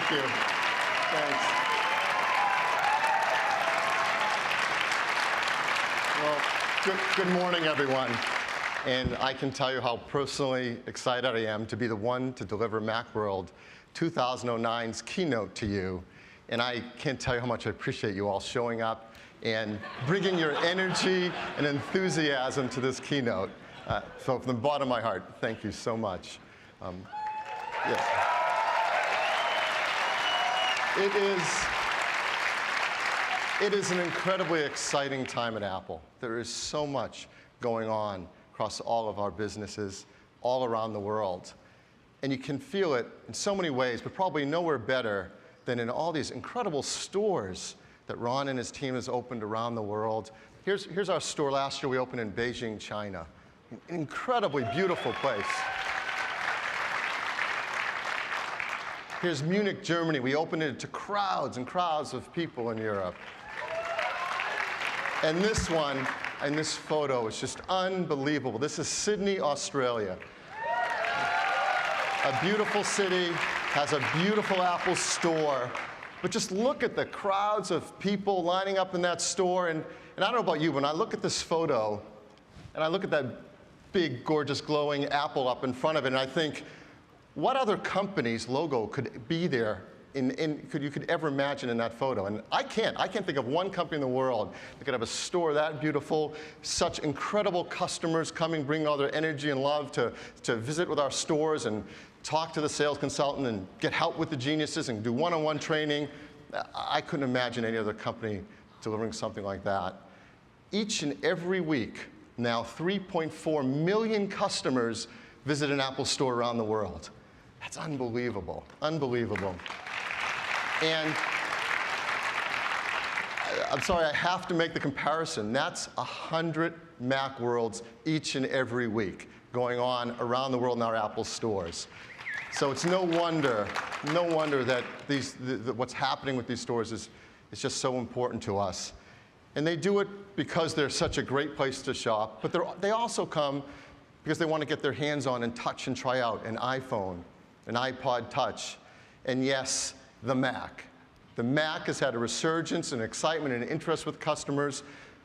Thank you. Thanks. Well, good morning, everyone. And I can tell you how personally excited I am to be the one to deliver Macworld 2009's keynote to you. And I can't tell you how much I appreciate you all showing up and bringing your energy and enthusiasm to this keynote. So from the bottom of my heart, thank you so much. Yeah. It is an incredibly exciting time at Apple. There is so much going on across all of our businesses, all around the world. And you can feel it in so many ways, but probably nowhere better than in all these incredible stores that Ron and his team has opened around the world. Here's our store last year we opened in Beijing, China. An incredibly beautiful place. Here's Munich, Germany. We opened it to crowds and crowds of people in Europe. And this one, and this photo, is just unbelievable. This is Sydney, Australia. A beautiful city, has a beautiful Apple store. But just look at the crowds of people lining up in that store. And I don't know about you, but when I look at this photo, and I look at that big, gorgeous, glowing Apple up in front of it, and I think, what other company's logo could be there you could ever imagine in that photo? And I can't think of one company in the world that could have a store that beautiful, such incredible customers coming, bringing all their energy and love to visit with our stores and talk to the sales consultant and get help with the geniuses and do one-on-one training. I couldn't imagine any other company delivering something like that. Each and every week, now 3.4 million customers visit an Apple store around the world. That's unbelievable, unbelievable. And I'm sorry, I have to make the comparison. That's 100 Macworlds each and every week going on around the world in our Apple stores. So it's no wonder that what's happening with these stores is just so important to us. And they do it because they're such a great place to shop, but they also come because they want to get their hands on and touch and try out an iPhone, an iPod Touch, and yes, the Mac. The Mac has had a resurgence and excitement and interest with customers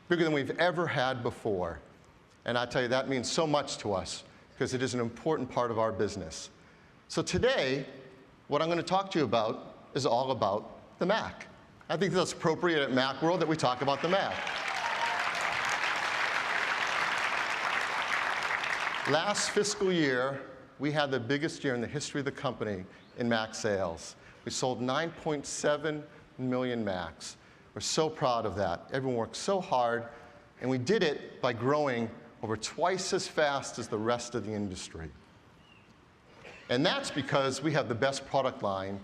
bigger than we've ever had before. And I tell you, that means so much to us because it is an important part of our business. So today, what I'm going to talk to you about is all about the Mac. I think that's appropriate at Macworld that we talk about the Mac. Last fiscal year, we had the biggest year in the history of the company in Mac sales. We sold 9.7 million Macs. We're so proud of that. Everyone worked so hard, and we did it by growing over twice as fast as the rest of the industry. And that's because we have the best product line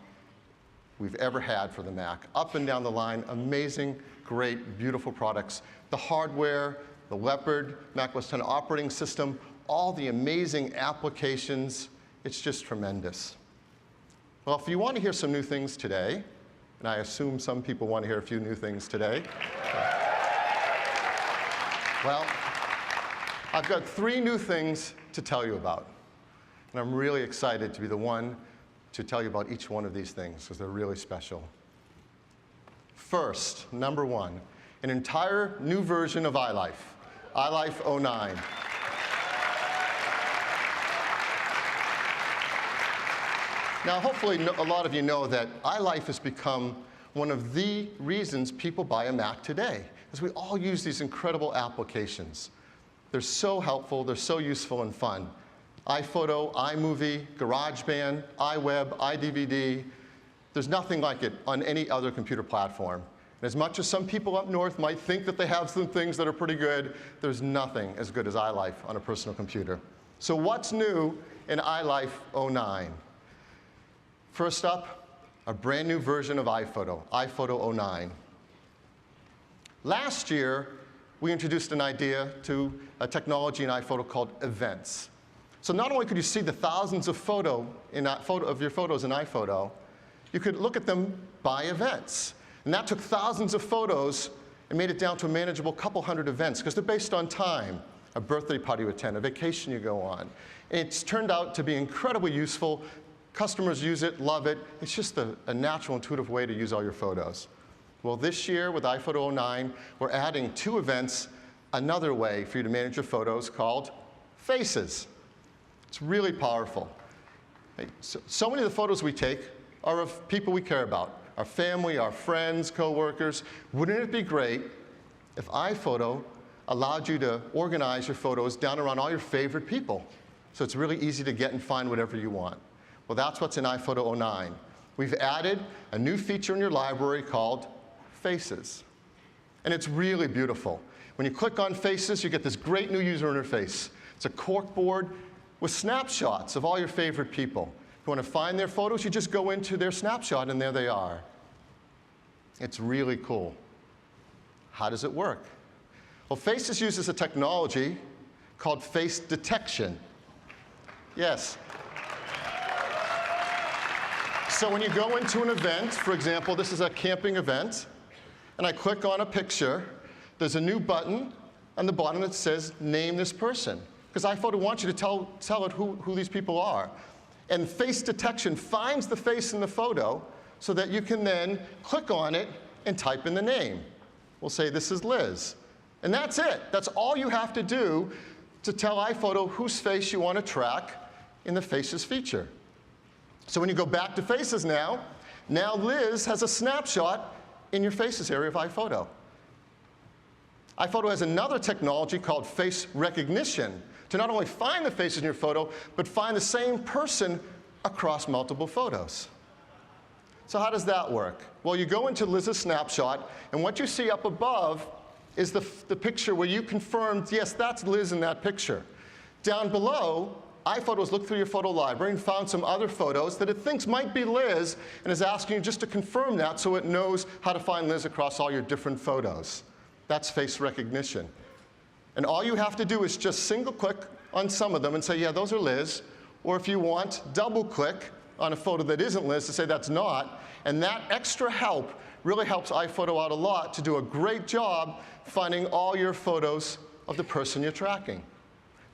we've ever had for the Mac. Up and down the line, amazing, great, beautiful products. The hardware, the Leopard, Mac OS X operating system, all the amazing applications, it's just tremendous. Well, if you want to hear some new things today, and I assume some people want to hear a few new things today, well, I've got 3 new things to tell you about. And I'm really excited to be the one to tell you about each one of these things because they're really special. First, number 1, an entire new version of iLife, iLife 09. Now, hopefully, a lot of you know that iLife has become one of the reasons people buy a Mac today, because we all use these incredible applications. They're so helpful, they're so useful and fun. iPhoto, iMovie, GarageBand, iWeb, iDVD. There's nothing like it on any other computer platform. And as much as some people up north might think that they have some things that are pretty good, there's nothing as good as iLife on a personal computer. So what's new in iLife 09? First up, a brand new version of iPhoto, iPhoto 09. Last year, we introduced an idea to a technology in iPhoto called events. So not only could you see the thousands of your photos in iPhoto, you could look at them by events. And that took thousands of photos and made it down to a manageable couple hundred events, because they're based on time, a birthday party you attend, a vacation you go on. And it's turned out to be incredibly useful Customers use it, love it. It's just a natural, intuitive way to use all your photos. Well, this year with iPhoto 09, we're adding 2 events, another way for you to manage your photos called Faces. It's really powerful. So many of the photos we take are of people we care about, our family, our friends, coworkers. Wouldn't it be great if iPhoto allowed you to organize your photos down around all your favorite people? So it's really easy to get and find whatever you want. Well, that's what's in iPhoto 09. We've added a new feature in your library called Faces. And it's really beautiful. When you click on Faces, you get this great new user interface. It's a corkboard with snapshots of all your favorite people. If you want to find their photos, you just go into their snapshot, and there they are. It's really cool. How does it work? Well, Faces uses a technology called face detection. Yes. So when you go into an event, for example, this is a camping event, and I click on a picture, there's a new button on the bottom that says, name this person. Because iPhoto wants you to tell it who these people are. And face detection finds the face in the photo so that you can then click on it and type in the name. We'll say, this is Liz. And that's it. That's all you have to do to tell iPhoto whose face you want to track in the Faces feature. So when you go back to Faces now Liz has a snapshot in your Faces area of iPhoto. iPhoto has another technology called face recognition to not only find the faces in your photo, but find the same person across multiple photos. So how does that work? Well, you go into Liz's snapshot, and what you see up above is the picture where you confirmed, yes, that's Liz in that picture. Down below, iPhoto has looked through your photo library and found some other photos that it thinks might be Liz, and is asking you just to confirm that so it knows how to find Liz across all your different photos. That's face recognition. And all you have to do is just single click on some of them and say, yeah, those are Liz. Or if you want, double click on a photo that isn't Liz to say that's not. And that extra help really helps iPhoto out a lot to do a great job finding all your photos of the person you're tracking.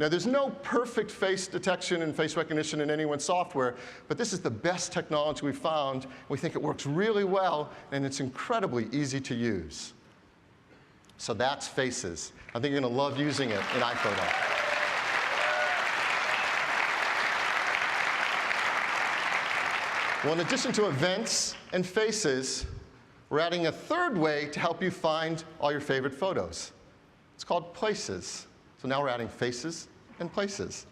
Now, there's no perfect face detection and face recognition in anyone's software, but this is the best technology we've found. We think it works really well, and it's incredibly easy to use. So that's Faces. I think you're going to love using it in iPhoto. Well, in addition to events and Faces, we're adding a third way to help you find all your favorite photos. It's called Places. So now we're adding Faces and Places.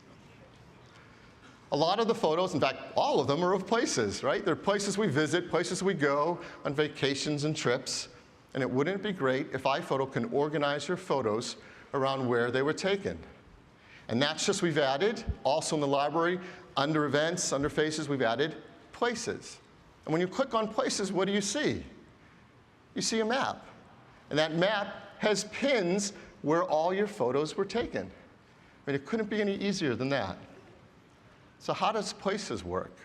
A lot of the photos, in fact, all of them are of places, right? They're places we visit, places we go on vacations and trips. And it wouldn't be great if iPhoto can organize your photos around where they were taken. And that's just we've added, also in the library, under Events, under Faces, we've added Places. And when you click on Places, what do you see? You see a map. And that map has pins where all your photos were taken. I mean, it couldn't be any easier than that. So how does Places work?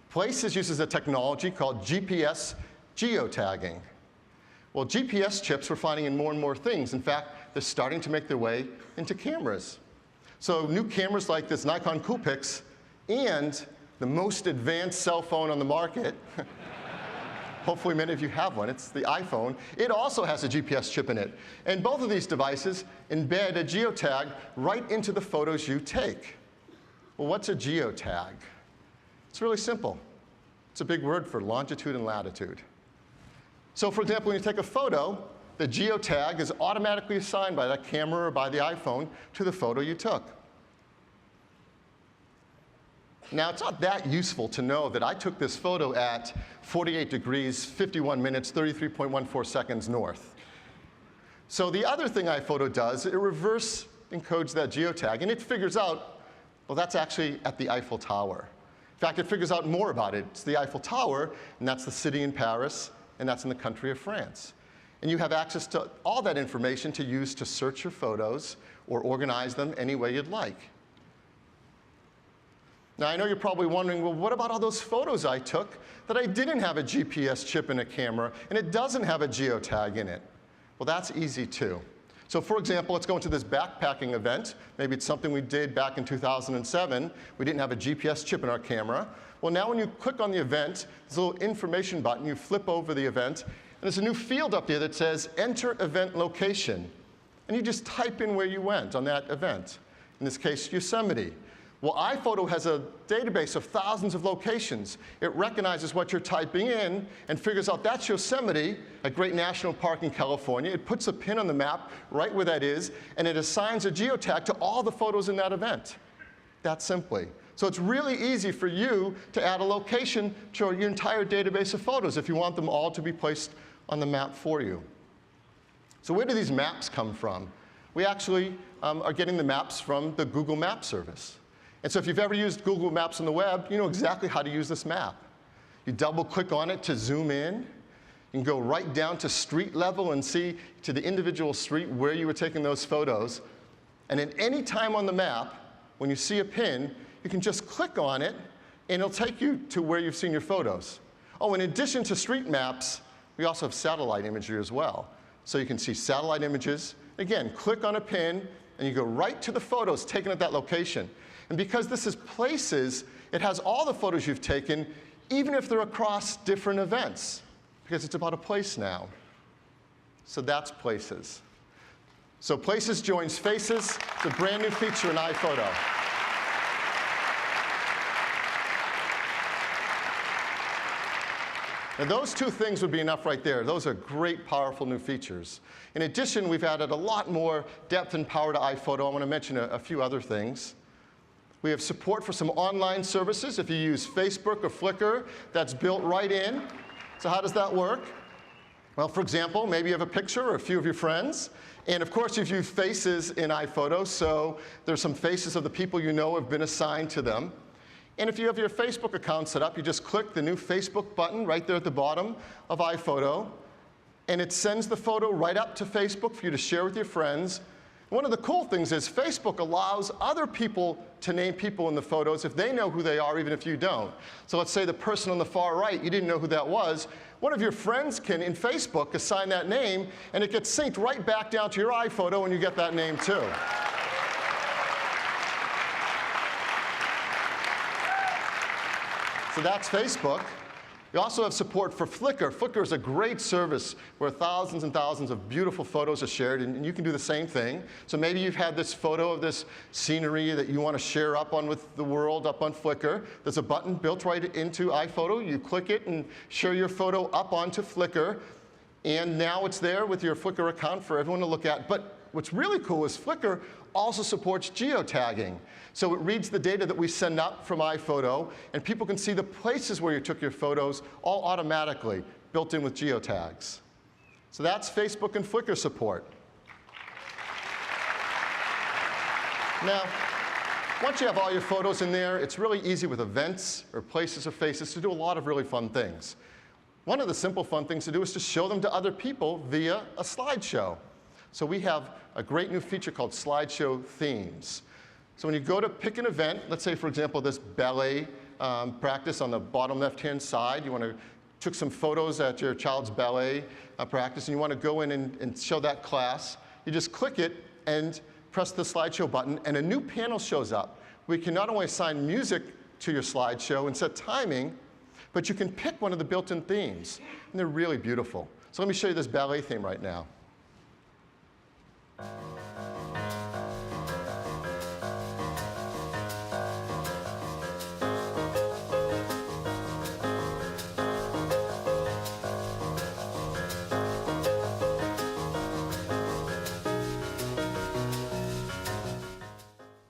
Places uses a technology called GPS geotagging. Well, GPS chips we're finding in more and more things. In fact, they're starting to make their way into cameras. So new cameras like this Nikon Coolpix and the most advanced cell phone on the market, hopefully many of you have one, it's the iPhone, it also has a GPS chip in it. And both of these devices embed a geotag right into the photos you take. Well, what's a geotag? It's really simple. It's a big word for longitude and latitude. So for example, when you take a photo, the geotag is automatically assigned by that camera or by the iPhone to the photo you took. Now, it's not that useful to know that I took this photo at 48 degrees, 51 minutes, 33.14 seconds north. So the other thing iPhoto does, it reverse encodes that geotag, and it figures out, well, that's actually at the Eiffel Tower. In fact, it figures out more about it. It's the Eiffel Tower, and that's the city in Paris, and that's in the country of France. And you have access to all that information to use to search your photos or organize them any way you'd like. Now, I know you're probably wondering, well, what about all those photos I took that I didn't have a GPS chip in a camera, and it doesn't have a geotag in it? Well, that's easy, too. So for example, let's go into this backpacking event. Maybe it's something we did back in 2007. We didn't have a GPS chip in our camera. Well, now when you click on the event, there's a little information button. You flip over the event, and there's a new field up there that says Enter Event Location. And you just type in where you went on that event. In this case, Yosemite. Well, iPhoto has a database of thousands of locations. It recognizes what you're typing in and figures out that's Yosemite, a great national park in California. It puts a pin on the map right where that is, and it assigns a geotag to all the photos in that event. That simply. So it's really easy for you to add a location to your entire database of photos if you want them all to be placed on the map for you. So where do these maps come from? We actually are getting the maps from the Google Maps service. And so if you've ever used Google Maps on the web, you know exactly how to use this map. You double-click on it to zoom in. You can go right down to street level and see to the individual street where you were taking those photos. And at any time on the map, when you see a pin, you can just click on it, and it'll take you to where you've seen your photos. Oh, in addition to street maps, we also have satellite imagery as well. So you can see satellite images. Again, click on a pin, and you go right to the photos taken at that location. And because this is Places, it has all the photos you've taken, even if they're across different events, because it's about a place now. So that's Places. So Places joins Faces. It's a brand new feature in iPhoto. Now those two things would be enough right there. Those are great, powerful new features. In addition, we've added a lot more depth and power to iPhoto. I want to mention a few other things. We have support for some online services. If you use Facebook or Flickr, that's built right in. So how does that work? Well, for example, maybe you have a picture or a few of your friends. And of course, you've used Faces in iPhoto, so there's some faces of the people you know have been assigned to them. And if you have your Facebook account set up, you just click the new Facebook button right there at the bottom of iPhoto, and it sends the photo right up to Facebook for you to share with your friends. One of the cool things is Facebook allows other people to name people in the photos if they know who they are, even if you don't. So let's say the person on the far right, you didn't know who that was. One of your friends can, in Facebook, assign that name, and it gets synced right back down to your iPhoto, and you get that name too. So that's Facebook. We also have support for Flickr. Flickr is a great service where thousands and thousands of beautiful photos are shared, and you can do the same thing. So maybe you've had this photo of this scenery that you want to share up on with the world up on Flickr. There's a button built right into iPhoto. You click it and share your photo up onto Flickr, and now it's there with your Flickr account for everyone to look at. But what's really cool is Flickr also supports geotagging. So it reads the data that we send up from iPhoto, and people can see the places where you took your photos all automatically, built in with geotags. So that's Facebook and Flickr support. Now, once you have all your photos in there, it's really easy with events or Places or Faces to do a lot of really fun things. One of the simple fun things to do is to show them to other people via a slideshow. So we have a great new feature called Slideshow Themes. So when you go to pick an event, let's say, for example, this ballet practice on the bottom left-hand side, you took some photos at your child's ballet practice, and you want to go in and show that class. You just click it and press the slideshow button, and a new panel shows up. We can not only assign music to your slideshow and set timing, but you can pick one of the built-in themes, and they're really beautiful. So let me show you this ballet theme right now.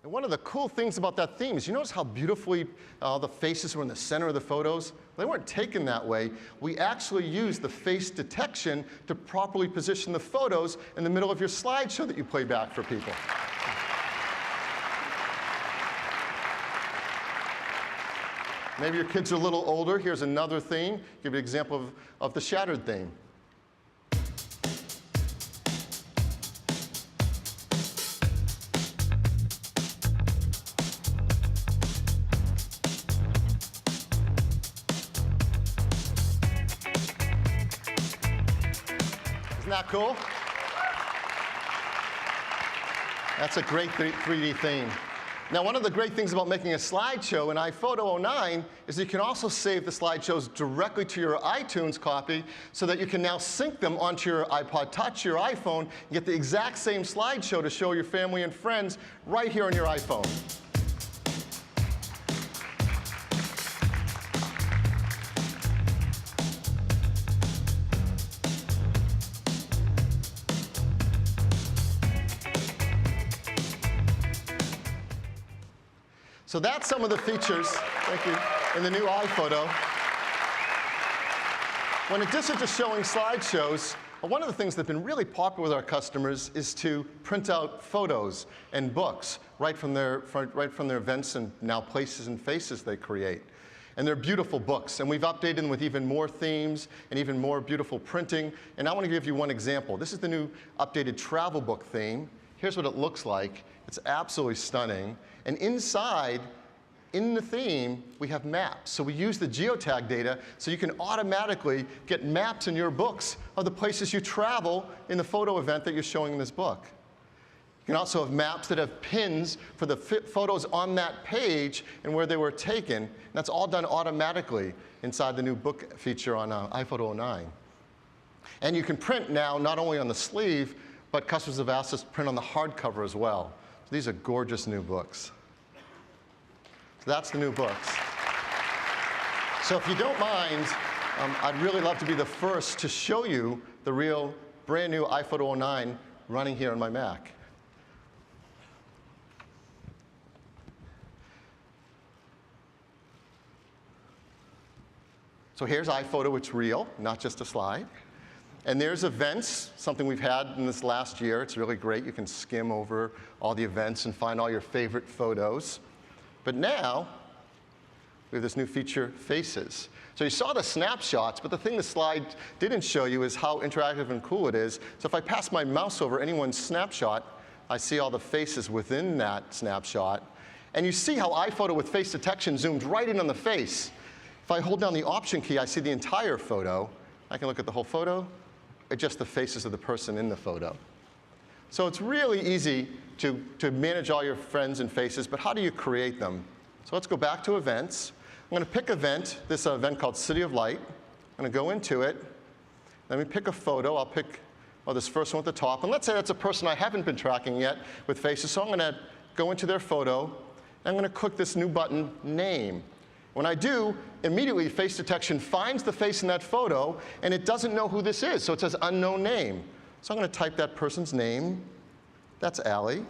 One of the cool things about that theme is you notice how beautifully the faces were in the center of the photos? They weren't taken that way. We actually used the face detection to properly position the photos in the middle of your slideshow that you play back for people. Maybe your kids are a little older. Here's another theme. Give you an example of the shattered theme. Isn't that cool? That's a great 3D theme. Now, one of the great things about making a slideshow in iPhoto 09 is you can also save the slideshows directly to your iTunes copy so that you can now sync them onto your iPod Touch, your iPhone, and get the exact same slideshow to show your family and friends right here on your iPhone. So that's some of the features, thank you, in the new iPhoto. When in addition to showing slideshows, one of the things that's been really popular with our customers is to print out photos and books right from their events and now places and faces they create. And they're beautiful books, and we've updated them with even more themes and even more beautiful printing. And I want to give you one example. This is the new updated travel book theme. Here's what it looks like. It's absolutely stunning. And inside, in the theme, we have maps. So we use the geotag data so you can automatically get maps in your books of the places you travel in the photo event that you're showing in this book. You can also have maps that have pins for the photos on that page and where they were taken. And that's all done automatically inside the new book feature on iPhoto 09. And you can print now not only on the sleeve, but customers have asked us to print on the hardcover as well. So these are gorgeous new books. So that's the new books. So if you don't mind, I'd really love to be the first to show you the real brand new iPhoto 09 running here on my Mac. So here's iPhoto, it's real, not just a slide. And there's events, something we've had in this last year. It's really great. You can skim over all the events and find all your favorite photos. But now, we have this new feature, Faces. So you saw the snapshots, but the thing the slide didn't show you is how interactive and cool it is. So if I pass my mouse over anyone's snapshot, I see all the faces within that snapshot. And you see how iPhoto with face detection zoomed right in on the face. If I hold down the Option key, I see the entire photo. I can look at the whole photo, or just the faces of the person in the photo. So it's really easy to manage all your friends and faces, but how do you create them? So let's go back to events. I'm going to pick this event called City of Light. I'm going to go into it. Let me pick a photo. I'll pick this first one at the top. And let's say that's a person I haven't been tracking yet with faces. So I'm going to go into their photo. And I'm going to click this new button, Name. When I do, immediately face detection finds the face in that photo, and it doesn't know who this is. So it says unknown name. So I'm going to type that person's name. That's Allie.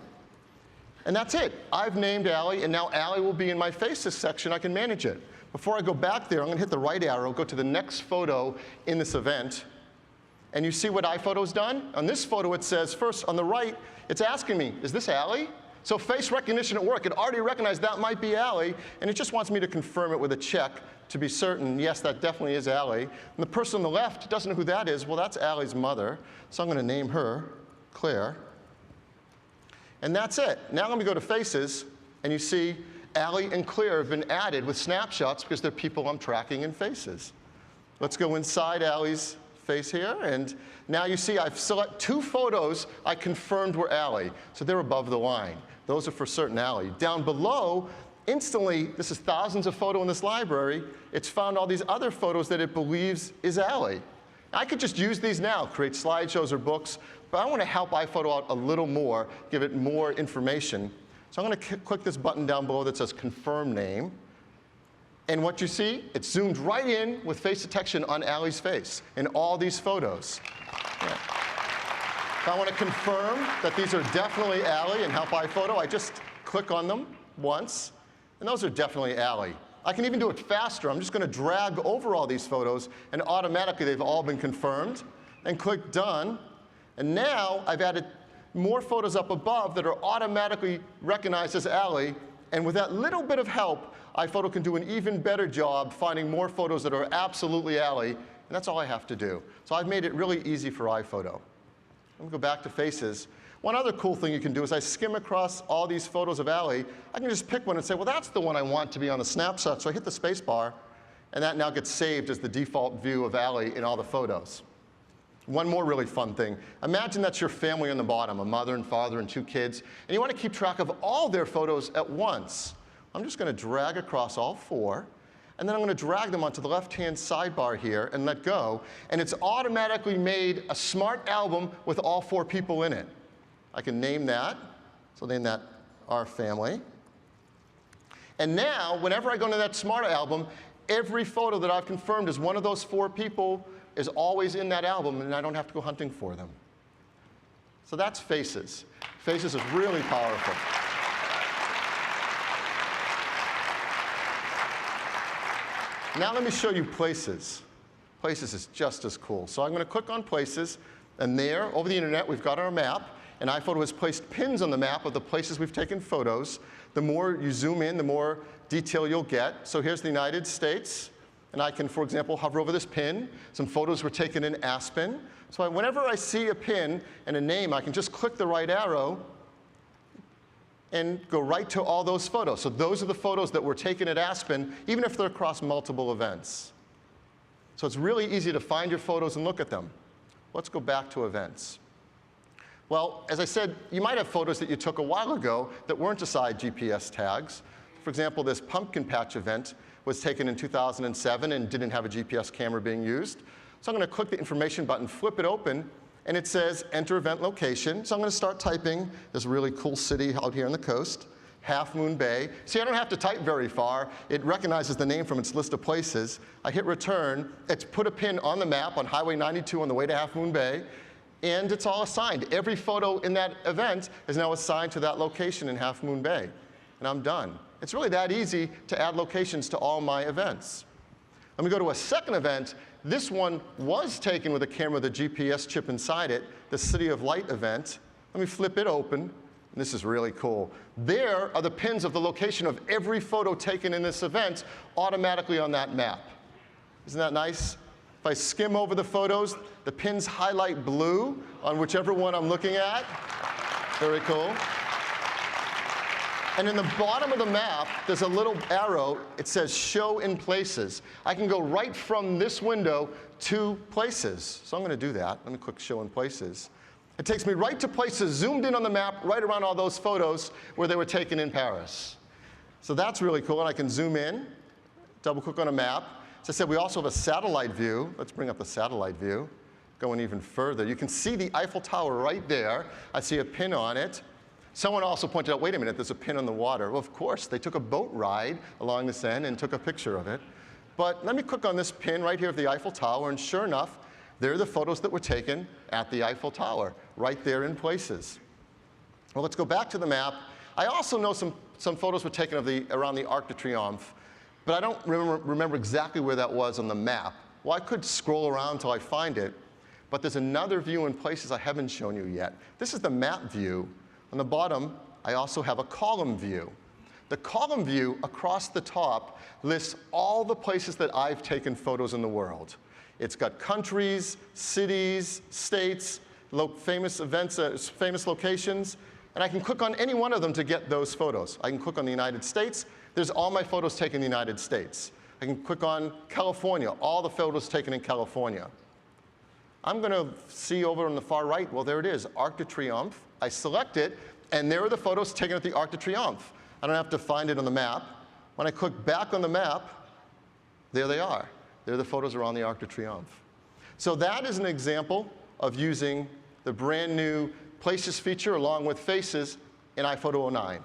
And that's it. I've named Allie, and now Allie will be in my faces section. I can manage it. Before I go back there, I'm going to hit the right arrow, go to the next photo in this event. And you see what iPhoto's done? On this photo, it says, first, on the right, it's asking me, is this Allie? So face recognition at work, it already recognized that might be Allie, and it just wants me to confirm it with a check to be certain, yes, that definitely is Allie. And the person on the left doesn't know who that is. Well, that's Allie's mother, so I'm going to name her Claire. And that's it. Now let me go to Faces, and you see Allie and Claire have been added with snapshots because they're people I'm tracking in Faces. Let's go inside Allie's face here, and now you see I've selected 2 photos I confirmed were Allie, so they're above the line. Those are for certain Allie. Down below, instantly, this is thousands of photos in this library, it's found all these other photos that it believes is Allie. I could just use these now, create slideshows or books, but I want to help iPhoto out a little more, give it more information. So I'm going to click this button down below that says Confirm Name. And what you see, it's zoomed right in with face detection on Allie's face in all these photos. Yeah. If I want to confirm that these are definitely Allie and help iPhoto, I just click on them once, and those are definitely Allie. I can even do it faster. I'm just going to drag over all these photos, and automatically they've all been confirmed, and click Done. And now I've added more photos up above that are automatically recognized as Allie, and with that little bit of help, iPhoto can do an even better job finding more photos that are absolutely Allie, and that's all I have to do. So I've made it really easy for iPhoto. Let me go back to Faces. One other cool thing you can do is I skim across all these photos of Allie. I can just pick one and say, well, that's the one I want to be on the snapshot. So I hit the space bar, and that now gets saved as the default view of Allie in all the photos. One more really fun thing. Imagine that's your family on the bottom, a mother and father and 2 kids, and you want to keep track of all their photos at once. I'm just going to drag across all 4, and then I'm going to drag them onto the left-hand sidebar here and let go, and it's automatically made a smart album with all 4 people in it. I can name that, so I'll name that Our Family. And now, whenever I go into that smart album, every photo that I've confirmed as one of those 4 people is always in that album, and I don't have to go hunting for them. So that's Faces. Faces is really powerful. Now let me show you Places. Places is just as cool. So I'm going to click on Places, and there, over the internet, we've got our map, and iPhoto has placed pins on the map of the places we've taken photos. The more you zoom in, the more detail you'll get. So here's the United States. And I can, for example, hover over this pin. Some photos were taken in Aspen. So whenever I see a pin and a name, I can just click the right arrow and go right to all those photos. So those are the photos that were taken at Aspen, even if they're across multiple events. So it's really easy to find your photos and look at them. Let's go back to events. Well, as I said, you might have photos that you took a while ago that weren't assigned GPS tags. For example, this pumpkin patch event was taken in 2007 and didn't have a GPS camera being used. So I'm going to click the information button, flip it open, and it says enter event location. So I'm going to start typing this really cool city out here on the coast, Half Moon Bay. See, I don't have to type very far. It recognizes the name from its list of places. I hit return. It's put a pin on the map on Highway 92 on the way to Half Moon Bay, and it's all assigned. Every photo in that event is now assigned to that location in Half Moon Bay, and I'm done. It's really that easy to add locations to all my events. Let me go to a second event. This one was taken with a camera with a GPS chip inside it, the City of Light event. Let me flip it open. And this is really cool. There are the pins of the location of every photo taken in this event automatically on that map. Isn't that nice? If I skim over the photos, the pins highlight blue on whichever one I'm looking at. Very cool. And in the bottom of the map, there's a little arrow. It says Show in Places. I can go right from this window to Places. So I'm going to do that. Let me click Show in Places. It takes me right to places zoomed in on the map, right around all those photos where they were taken in Paris. So that's really cool. And I can zoom in, double click on a map. As I said, we also have a satellite view. Let's bring up the satellite view. Going even further, you can see the Eiffel Tower right there. I see a pin on it. Someone also pointed out, wait a minute, there's a pin on the water. Well, of course, they took a boat ride along this end and took a picture of it. But let me click on this pin right here of the Eiffel Tower, and sure enough, there are the photos that were taken at the Eiffel Tower, right there in Places. Well, let's go back to the map. I also know some photos were taken of around the Arc de Triomphe, but I don't remember exactly where that was on the map. Well, I could scroll around until I find it, but there's another view in Places I haven't shown you yet. This is the map view. On the bottom, I also have a column view. The column view across the top lists all the places that I've taken photos in the world. It's got countries, cities, states, famous events, famous locations, and I can click on any one of them to get those photos. I can click on the United States. There's all my photos taken in the United States. I can click on California, all the photos taken in California. I'm going to see over on the far right, well, there it is, Arc de Triomphe. I select it, and there are the photos taken at the Arc de Triomphe. I don't have to find it on the map. When I click back on the map, there they are. There the photos are on the Arc de Triomphe. So that is an example of using the brand new Places feature along with Faces in iPhoto 09.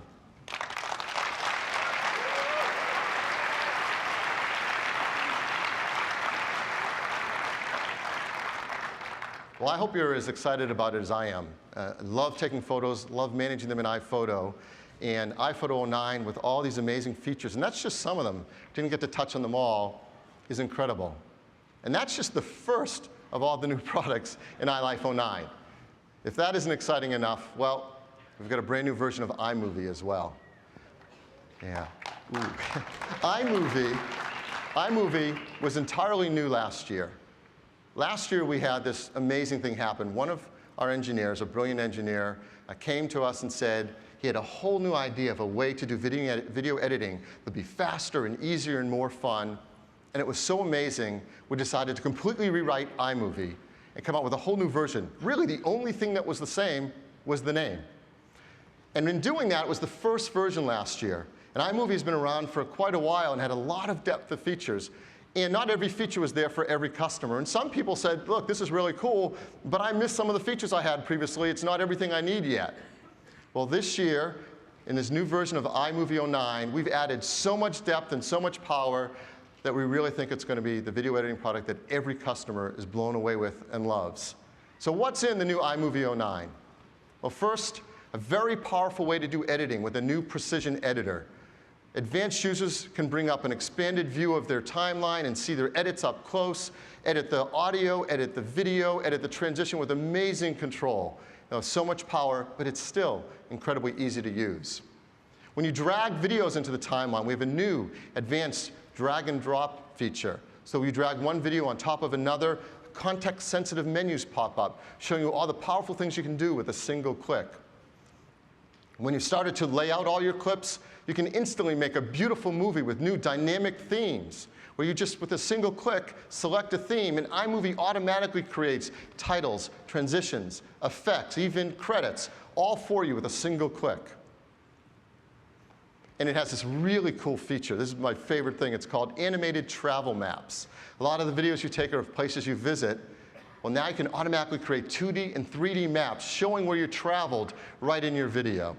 Well, I hope you're as excited about it as I am. Love taking photos, love managing them in iPhoto. And iPhoto 09 with all these amazing features, and that's just some of them, didn't get to touch on them all, is incredible. And that's just the first of all the new products in iLife 09. If that isn't exciting enough, well, we've got a brand new version of iMovie as well. Yeah. iMovie was entirely new last year. Last year, we had this amazing thing happen. One of our engineers, a brilliant engineer, came to us and said he had a whole new idea of a way to do video editing that would be faster and easier and more fun. And it was so amazing, we decided to completely rewrite iMovie. and come out with a whole new version. Really, the only thing that was the same was the name. And in doing that, it was the first version last year. And iMovie has been around for quite a while and had a lot of depth of features. And not every feature was there for every customer. And some people said, look, this is really cool, but I missed some of the features I had previously. It's not everything I need yet. Well, this year, in this new version of iMovie 09, we've added so much depth and so much power that we really think it's going to be the video editing product that every customer is blown away with and loves. So what's in the new iMovie 09? Well, first, a very powerful way to do editing with a new precision editor. Advanced users can bring up an expanded view of their timeline and see their edits up close, edit the audio, edit the video, edit the transition with amazing control. So much power, but it's still incredibly easy to use. When you drag videos into the timeline, we have a new advanced drag and drop feature. So you drag one video on top of another, context-sensitive menus pop up, showing you all the powerful things you can do with a single click. When you started to lay out all your clips, you can instantly make a beautiful movie with new dynamic themes, where you just, with a single click, select a theme, and iMovie automatically creates titles, transitions, effects, even credits, all for you with a single click. And it has this really cool feature. This is my favorite thing. It's called animated travel maps. A lot of the videos you take are of places you visit. Well, now you can automatically create 2D and 3D maps showing where you traveled right in your video.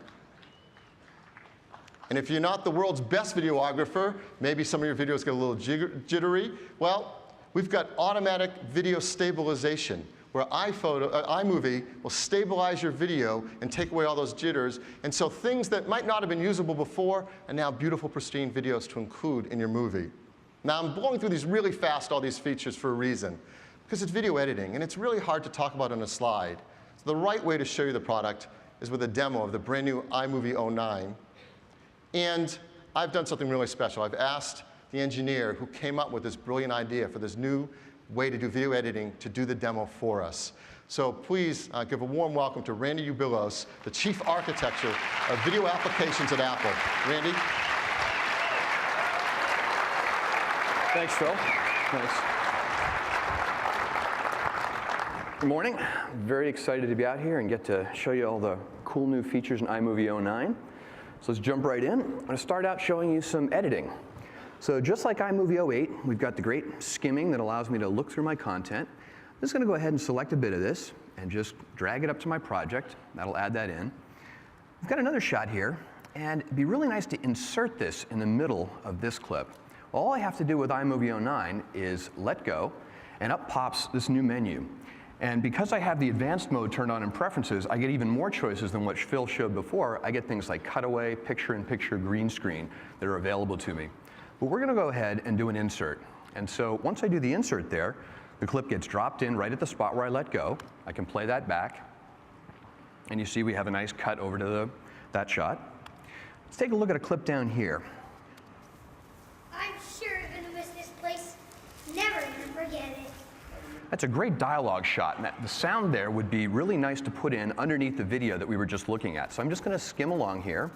And if you're not the world's best videographer, maybe some of your videos get a little jittery, well, we've got automatic video stabilization, where iMovie will stabilize your video and take away all those jitters. And so things that might not have been usable before are now beautiful, pristine videos to include in your movie. Now, I'm blowing through these really fast, all these features, for a reason. Because it's video editing, and it's really hard to talk about on a slide. So the right way to show you the product is with a demo of the brand new iMovie 09. And I've done something really special. I've asked the engineer who came up with this brilliant idea for this new way to do video editing to do the demo for us. So please give a warm welcome to Randy Ubilos, the Chief Architect of Video Applications at Apple. Randy? Thanks, Phil. Thanks. Good morning. Very excited to be out here and get to show you all the cool new features in iMovie 09. So let's jump right in. I'm going to start out showing you some editing. So just like iMovie 08, we've got the great skimming that allows me to look through my content. I'm just going to go ahead and select a bit of this and just drag it up to my project. That'll add that in. We've got another shot here, and it'd be really nice to insert this in the middle of this clip. All I have to do with iMovie 09 is let go, and up pops this new menu. And because I have the advanced mode turned on in preferences, I get even more choices than what Phil showed before. I get things like cutaway, picture-in-picture, green screen that are available to me. But we're going to go ahead and do an insert. And so once I do the insert there, the clip gets dropped in right at the spot where I let go. I can play that back. And you see we have a nice cut over to that shot. Let's take a look at a clip down here. I'm sure you're going to miss this place. Never going to forget it. That's a great dialogue shot, and the sound there would be really nice to put in underneath the video that we were just looking at. So I'm just going to skim along here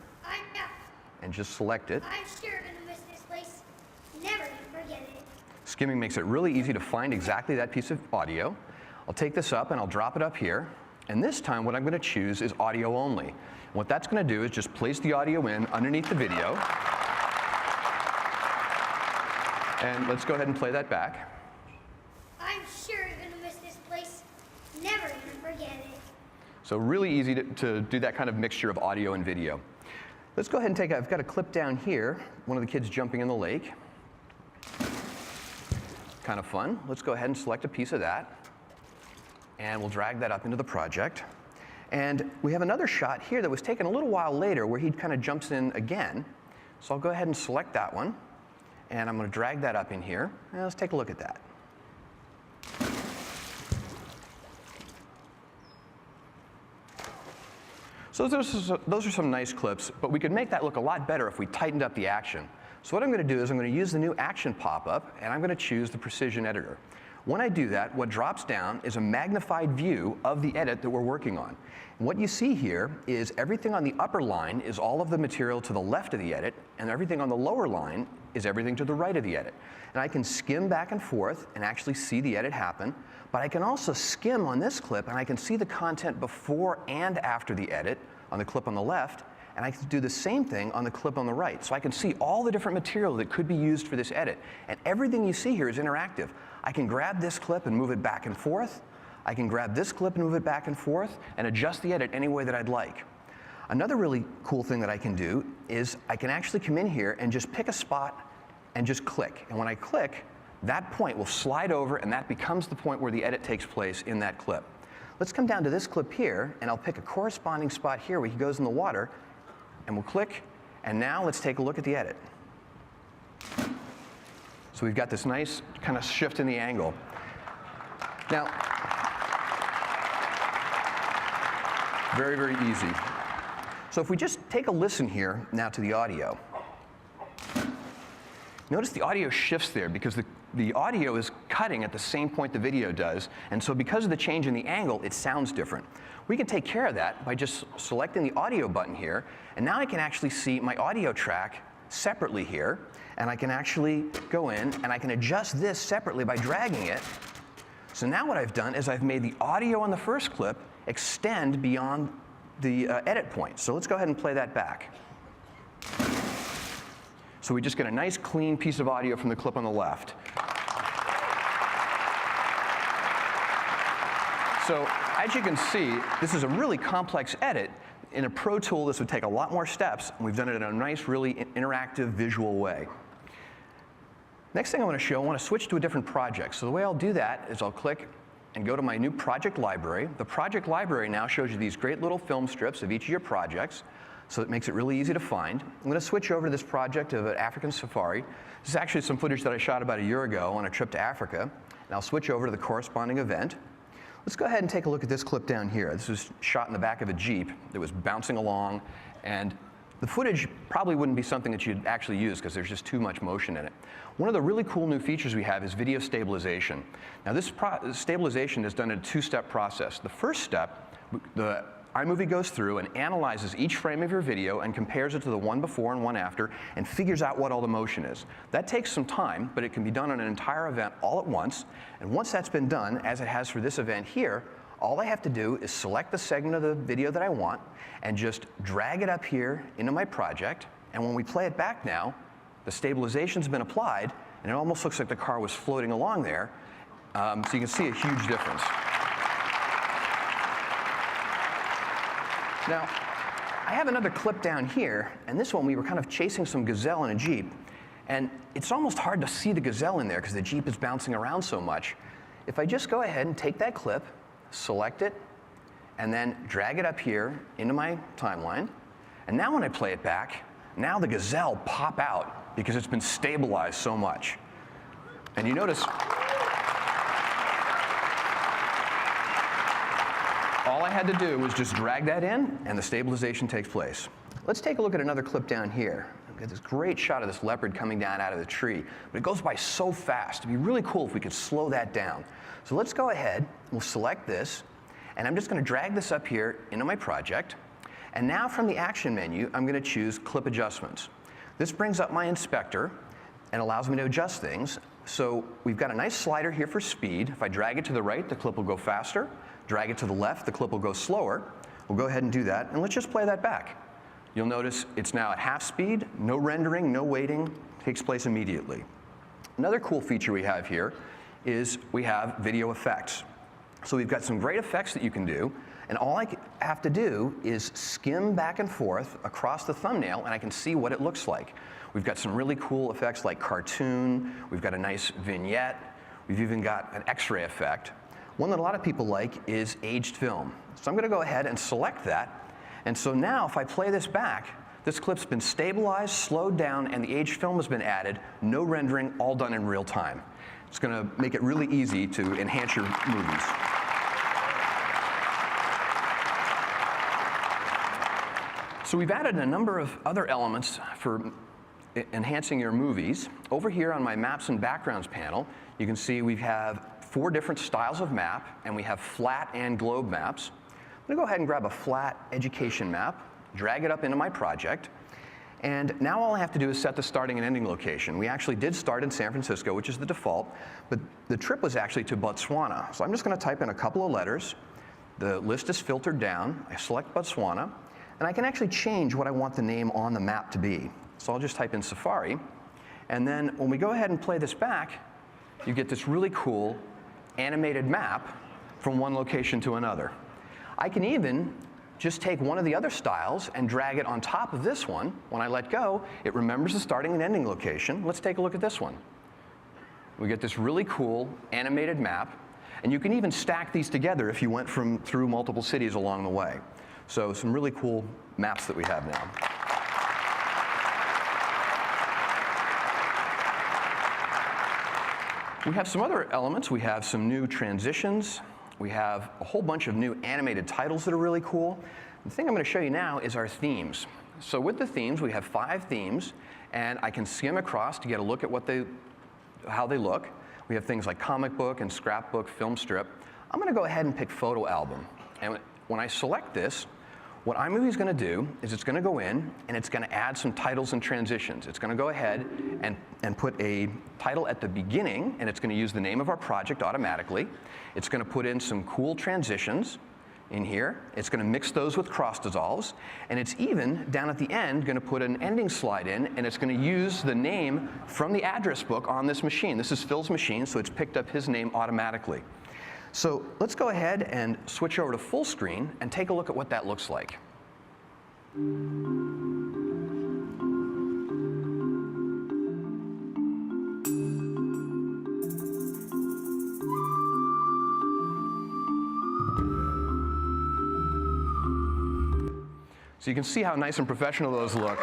and just select it. I'm sure you're going to miss this place. Never going to forget it. Skimming makes it really easy to find exactly that piece of audio. I'll take this up and I'll drop it up here. And this time what I'm going to choose is audio only. And what that's going to do is just place the audio in underneath the video. And let's go ahead and play that back. I'm sure you're going to miss this place. Never going to forget it. So really easy to do that kind of mixture of audio and video. Let's go ahead and I've got a clip down here, one of the kids jumping in the lake. Kind of fun. Let's go ahead and select a piece of that. And we'll drag that up into the project. And we have another shot here that was taken a little while later where he kind of jumps in again. So I'll go ahead and select that one. And I'm going to drag that up in here. And let's take a look at that. So those are some nice clips, but we could make that look a lot better if we tightened up the action. So what I'm going to do is I'm going to use the new action pop-up, and I'm going to choose the precision editor. When I do that, what drops down is a magnified view of the edit that we're working on. And what you see here is everything on the upper line is all of the material to the left of the edit, and everything on the lower line is everything to the right of the edit. And I can skim back and forth and actually see the edit happen. But I can also skim on this clip, and I can see the content before and after the edit on the clip on the left, and I can do the same thing on the clip on the right. So I can see all the different material that could be used for this edit. And everything you see here is interactive. I can grab this clip and move it back and forth. I can grab this clip and move it back and forth and adjust the edit any way that I'd like. Another really cool thing that I can do is I can actually come in here and just pick a spot and just click. And when I click, that point will slide over, and that becomes the point where the edit takes place in that clip. Let's come down to this clip here, and I'll pick a corresponding spot here where he goes in the water, and we'll click, and now let's take a look at the edit. So we've got this nice kind of shift in the angle. Now, very, very easy. So if we just take a listen here now to the audio. Notice the audio shifts there because the audio is cutting at the same point the video does, and so because of the change in the angle, it sounds different. We can take care of that by just selecting the audio button here, and now I can actually see my audio track separately here, and I can actually go in and I can adjust this separately by dragging it. So now what I've done is I've made the audio on the first clip extend beyond the edit point. So let's go ahead and play that back. So we just get a nice clean piece of audio from the clip on the left. So as you can see, this is a really complex edit. In a Pro Tool, this would take a lot more steps, and we've done it in a nice, really interactive, visual way. Next thing I want to show, I want to switch to a different project. So the way I'll do that is I'll click and go to my new project library. The project library now shows you these great little film strips of each of your projects, so it makes it really easy to find. I'm going to switch over to this project of an African safari. This is actually some footage that I shot about a year ago on a trip to Africa, and I'll switch over to the corresponding event. Let's go ahead and take a look at this clip down here. This was shot in the back of a Jeep that was bouncing along, and the footage probably wouldn't be something that you'd actually use because there's just too much motion in it. One of the really cool new features we have is video stabilization. Now this stabilization is done in a two-step process. The first step, the iMovie goes through and analyzes each frame of your video and compares it to the one before and one after and figures out what all the motion is. That takes some time, but it can be done on an entire event all at once. And once that's been done, as it has for this event here, all I have to do is select the segment of the video that I want and just drag it up here into my project. And when we play it back now, the stabilization's been applied, and it almost looks like the car was floating along there. So you can see a huge difference. Now, I have another clip down here, and this one we were kind of chasing some gazelle in a Jeep. And it's almost hard to see the gazelle in there because the Jeep is bouncing around so much. If I just go ahead and take that clip, select it, and then drag it up here into my timeline. And now when I play it back, now the gazelle pop out because it's been stabilized so much. And you notice all I had to do was just drag that in, and the stabilization takes place. Let's take a look at another clip down here. We've got this great shot of this leopard coming down out of the tree, but it goes by so fast. It'd be really cool if we could slow that down. So let's go ahead, we'll select this, and I'm just going to drag this up here into my project. And now from the action menu, I'm going to choose Clip Adjustments. This brings up my inspector and allows me to adjust things. So we've got a nice slider here for speed. If I drag it to the right, the clip will go faster. Drag it to the left, the clip will go slower. We'll go ahead and do that, and let's just play that back. You'll notice it's now at half speed, no rendering, no waiting, takes place immediately. Another cool feature we have here is we have video effects. So we've got some great effects that you can do, and all I have to do is skim back and forth across the thumbnail, and I can see what it looks like. We've got some really cool effects like cartoon, we've got a nice vignette, we've even got an X-ray effect. One that a lot of people like is aged film. So I'm going to go ahead and select that. And so now if I play this back, this clip's been stabilized, slowed down, and the aged film has been added. No rendering, all done in real time. It's going to make it really easy to enhance your movies. So we've added a number of other elements for enhancing your movies. Over here on my Maps and Backgrounds panel, you can see we have 4 different styles of map, and we have flat and globe maps. I'm going to go ahead and grab a flat education map, drag it up into my project, And now all I have to do is set the starting and ending location. We actually did start in San Francisco, which is the default, but the trip was actually to Botswana. So I'm just going to type in a couple of letters. The list is filtered down. I select Botswana, and I can actually change what I want the name on the map to be. So I'll just type in Safari, and then when we go ahead and play this back, you get this really cool animated map from one location to another. I can even just take one of the other styles and drag it on top of this one. When I let go, it remembers the starting and ending location. Let's take a look at this one. We get this really cool animated map, and you can even stack these together if you went through multiple cities along the way. So some really cool maps that we have now. We have some other elements. We have some new transitions. We have a whole bunch of new animated titles that are really cool. The thing I'm going to show you now is our themes. So with the themes, we have 5 themes, and I can skim across to get a look at how they look. We have things like comic book and scrapbook, film strip. I'm going to go ahead and pick photo album. And when I select this, what iMovie is going to do is it's going to go in and it's going to add some titles and transitions. It's going to go ahead and put a title at the beginning, and it's going to use the name of our project automatically. It's going to put in some cool transitions in here. It's going to mix those with cross dissolves, and it's even, down at the end, going to put an ending slide in, and it's going to use the name from the address book on this machine. This is Phil's machine, so it's picked up his name automatically. So let's go ahead and switch over to full screen and take a look at what that looks like. So you can see how nice and professional those look.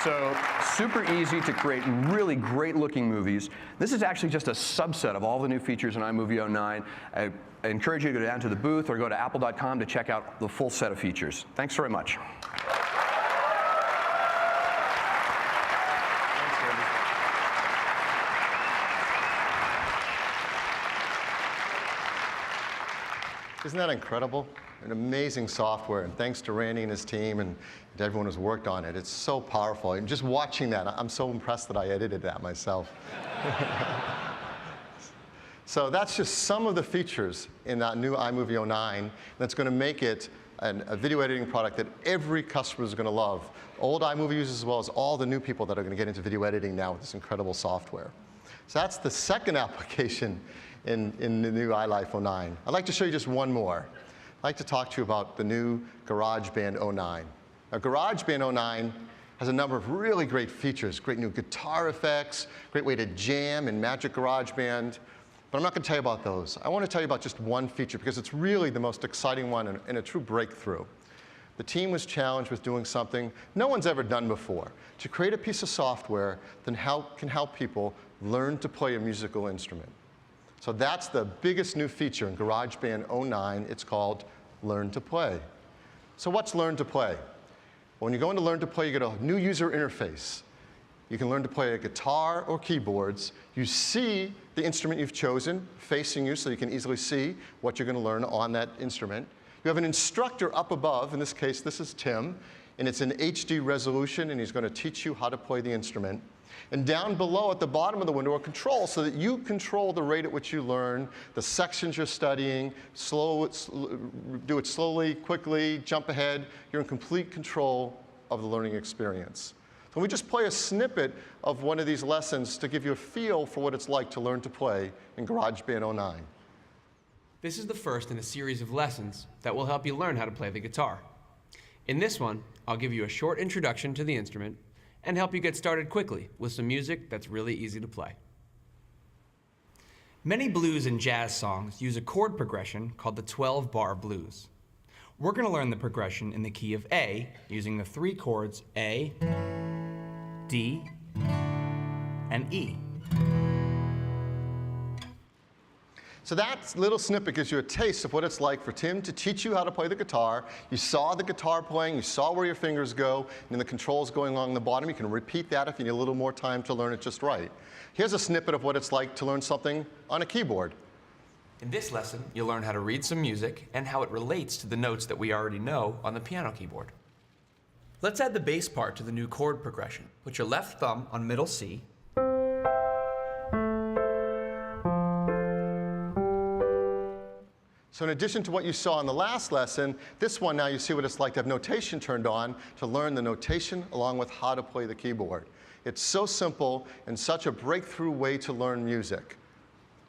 So super easy to create really great looking movies. This is actually just a subset of all the new features in iMovie 09. I encourage you to go down to the booth or go to apple.com to check out the full set of features. Thanks very much. Isn't that incredible? An amazing software, and thanks to Randy and his team and to everyone who's worked on it. It's so powerful. And just watching that, I'm so impressed that I edited that myself. So that's just some of the features in that new iMovie 09 that's going to make it a video editing product that every customer is going to love. Old iMovie users as well as all the new people that are going to get into video editing now with this incredible software. So that's the second application in the new iLife 09. I'd like to show you just one more. I'd like to talk to you about the new GarageBand 09. Now, GarageBand 09 has a number of really great features, great new guitar effects, great way to jam in Magic GarageBand. But I'm not going to tell you about those. I want to tell you about just one feature because it's really the most exciting one and a true breakthrough. The team was challenged with doing something no one's ever done before, to create a piece of software that can help people learn to play a musical instrument. So that's the biggest new feature in GarageBand 09. It's called Learn to Play. So what's Learn to Play? When you go into Learn to Play, you get a new user interface. You can learn to play a guitar or keyboards. You see the instrument you've chosen facing you so you can easily see what you're going to learn on that instrument. You have an instructor up above. In this case, this is Tim, and it's in HD resolution, and he's going to teach you how to play the instrument. And down below at the bottom of the window are controls so that you control the rate at which you learn, the sections you're studying, do it slowly, quickly, jump ahead. You're in complete control of the learning experience. So we just play a snippet of one of these lessons to give you a feel for what it's like to learn to play in GarageBand 09. This is the first in a series of lessons that will help you learn how to play the guitar. In this one, I'll give you a short introduction to the instrument and help you get started quickly with some music that's really easy to play. Many blues and jazz songs use a chord progression called the 12-bar blues. We're going to learn the progression in the key of A using the 3 chords A, D, and E. So that little snippet gives you a taste of what it's like for Tim to teach you how to play the guitar. You saw the guitar playing, you saw where your fingers go, and the controls going along the bottom. You can repeat that if you need a little more time to learn it just right. Here's a snippet of what it's like to learn something on a keyboard. In this lesson, you'll learn how to read some music and how it relates to the notes that we already know on the piano keyboard. Let's add the bass part to the new chord progression. Put your left thumb on middle C. So in addition to what you saw in the last lesson, this one now you see what it's like to have notation turned on to learn the notation along with how to play the keyboard. It's so simple and such a breakthrough way to learn music.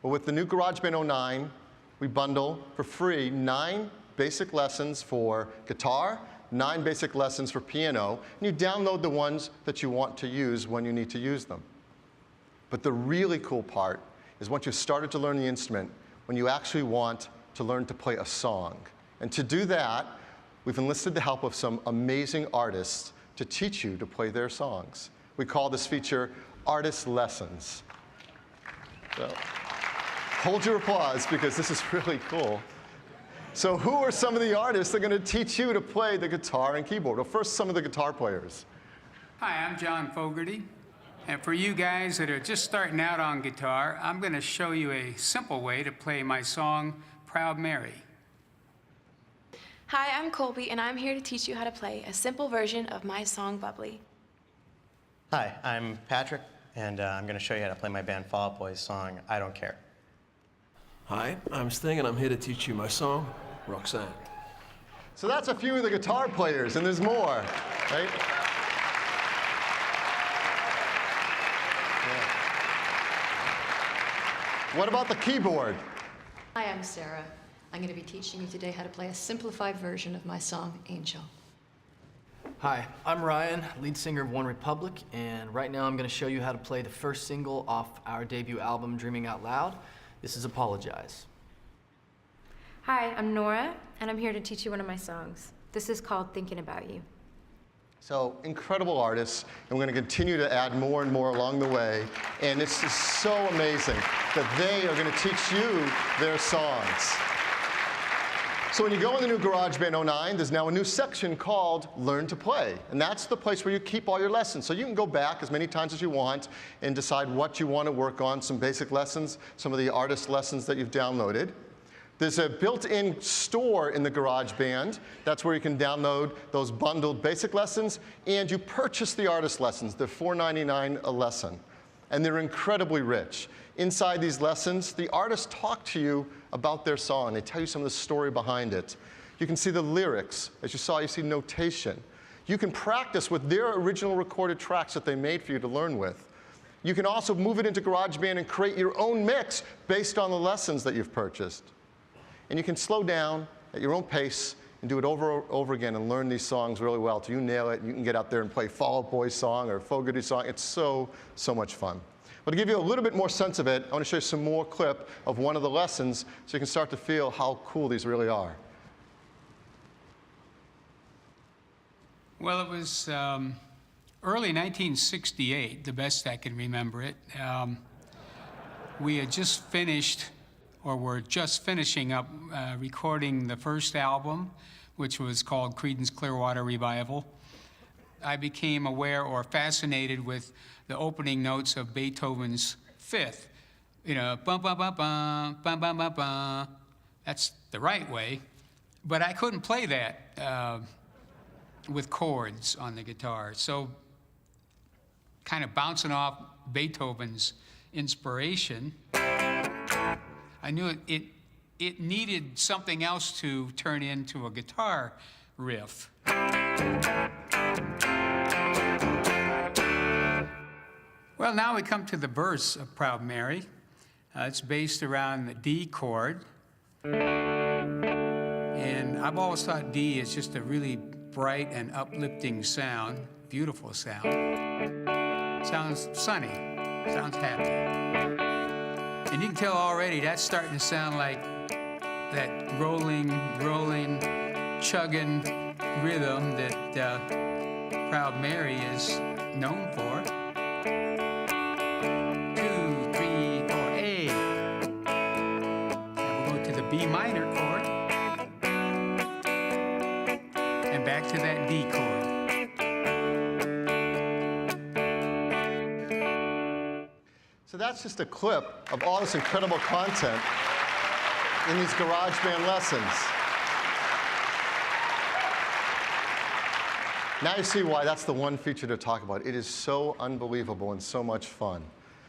But with the new GarageBand 09, we bundle for free 9 basic lessons for guitar, 9 basic lessons for piano, and you download the ones that you want to use when you need to use them. But the really cool part is once you've started to learn the instrument, when you actually want to learn to play a song. And to do that, we've enlisted the help of some amazing artists to teach you to play their songs. We call this feature Artist Lessons. So, hold your applause because this is really cool. So who are some of the artists that are going to teach you to play the guitar and keyboard? Well, first, some of the guitar players. Hi, I'm John Fogarty. And for you guys that are just starting out on guitar, I'm going to show you a simple way to play my song, Proud Mary. Hi, I'm Colby, and I'm here to teach you how to play a simple version of my song, Bubbly. Hi, I'm Patrick, and I'm going to show you how to play my band Fall Out Boy's song, I Don't Care. Hi, I'm Sting, and I'm here to teach you my song, Roxanne. So that's a few of the guitar players, and there's more, right? Yeah. What about the keyboard? Hi, I'm Sarah. I'm going to be teaching you today how to play a simplified version of my song, Angel. Hi, I'm Ryan, lead singer of One Republic, and right now I'm going to show you how to play the first single off our debut album, Dreaming Out Loud. This is Apologize. Hi, I'm Nora, and I'm here to teach you one of my songs. This is called Thinking About You. So incredible artists, and we're going to continue to add more and more along the way. And this is so amazing that they are going to teach you their songs. So when you go in the new GarageBand 09, there's now a new section called Learn to Play. And that's the place where you keep all your lessons. So you can go back as many times as you want and decide what you want to work on, some basic lessons, some of the artist lessons that you've downloaded. There's a built-in store in the GarageBand. That's where you can download those bundled basic lessons, and you purchase the artist lessons. They're $4.99 a lesson, and they're incredibly rich. Inside these lessons, the artists talk to you about their song. They tell you some of the story behind it. You can see the lyrics. As you saw, you see notation. You can practice with their original recorded tracks that they made for you to learn with. You can also move it into GarageBand and create your own mix based on the lessons that you've purchased. And you can slow down at your own pace and do it over and over again and learn these songs really well till you nail it. And you can get out there and play Fall Out Boy song or Fogarty song. It's so, so much fun. But to give you a little bit more sense of it, I want to show you some more clip of one of the lessons so you can start to feel how cool these really are. Well, it was early 1968, the best I can remember it. We had just finished, or were just finishing up recording the first album, which was called Creedence Clearwater Revival. I became aware or fascinated with the opening notes of Beethoven's Fifth. You know, bum, bum, bum, bum, bum, bum, bum, bum. That's the right way. But I couldn't play that with chords on the guitar. So kind of bouncing off Beethoven's inspiration, I knew it needed something else to turn into a guitar riff. Well, now we come to the verse of Proud Mary. It's based around the D chord. And I've always thought D is just a really bright and uplifting sound, beautiful sound. Sounds sunny, sounds happy. And you can tell already that's starting to sound like that rolling, chugging rhythm that Proud Mary is known for. 2, 3, 4, A. Now we'll go to the B minor chord. And back to that D chord. So that's just a clip of all this incredible content. in these GarageBand lessons. Now you see why that's the one feature to talk about. It is so unbelievable and so much fun.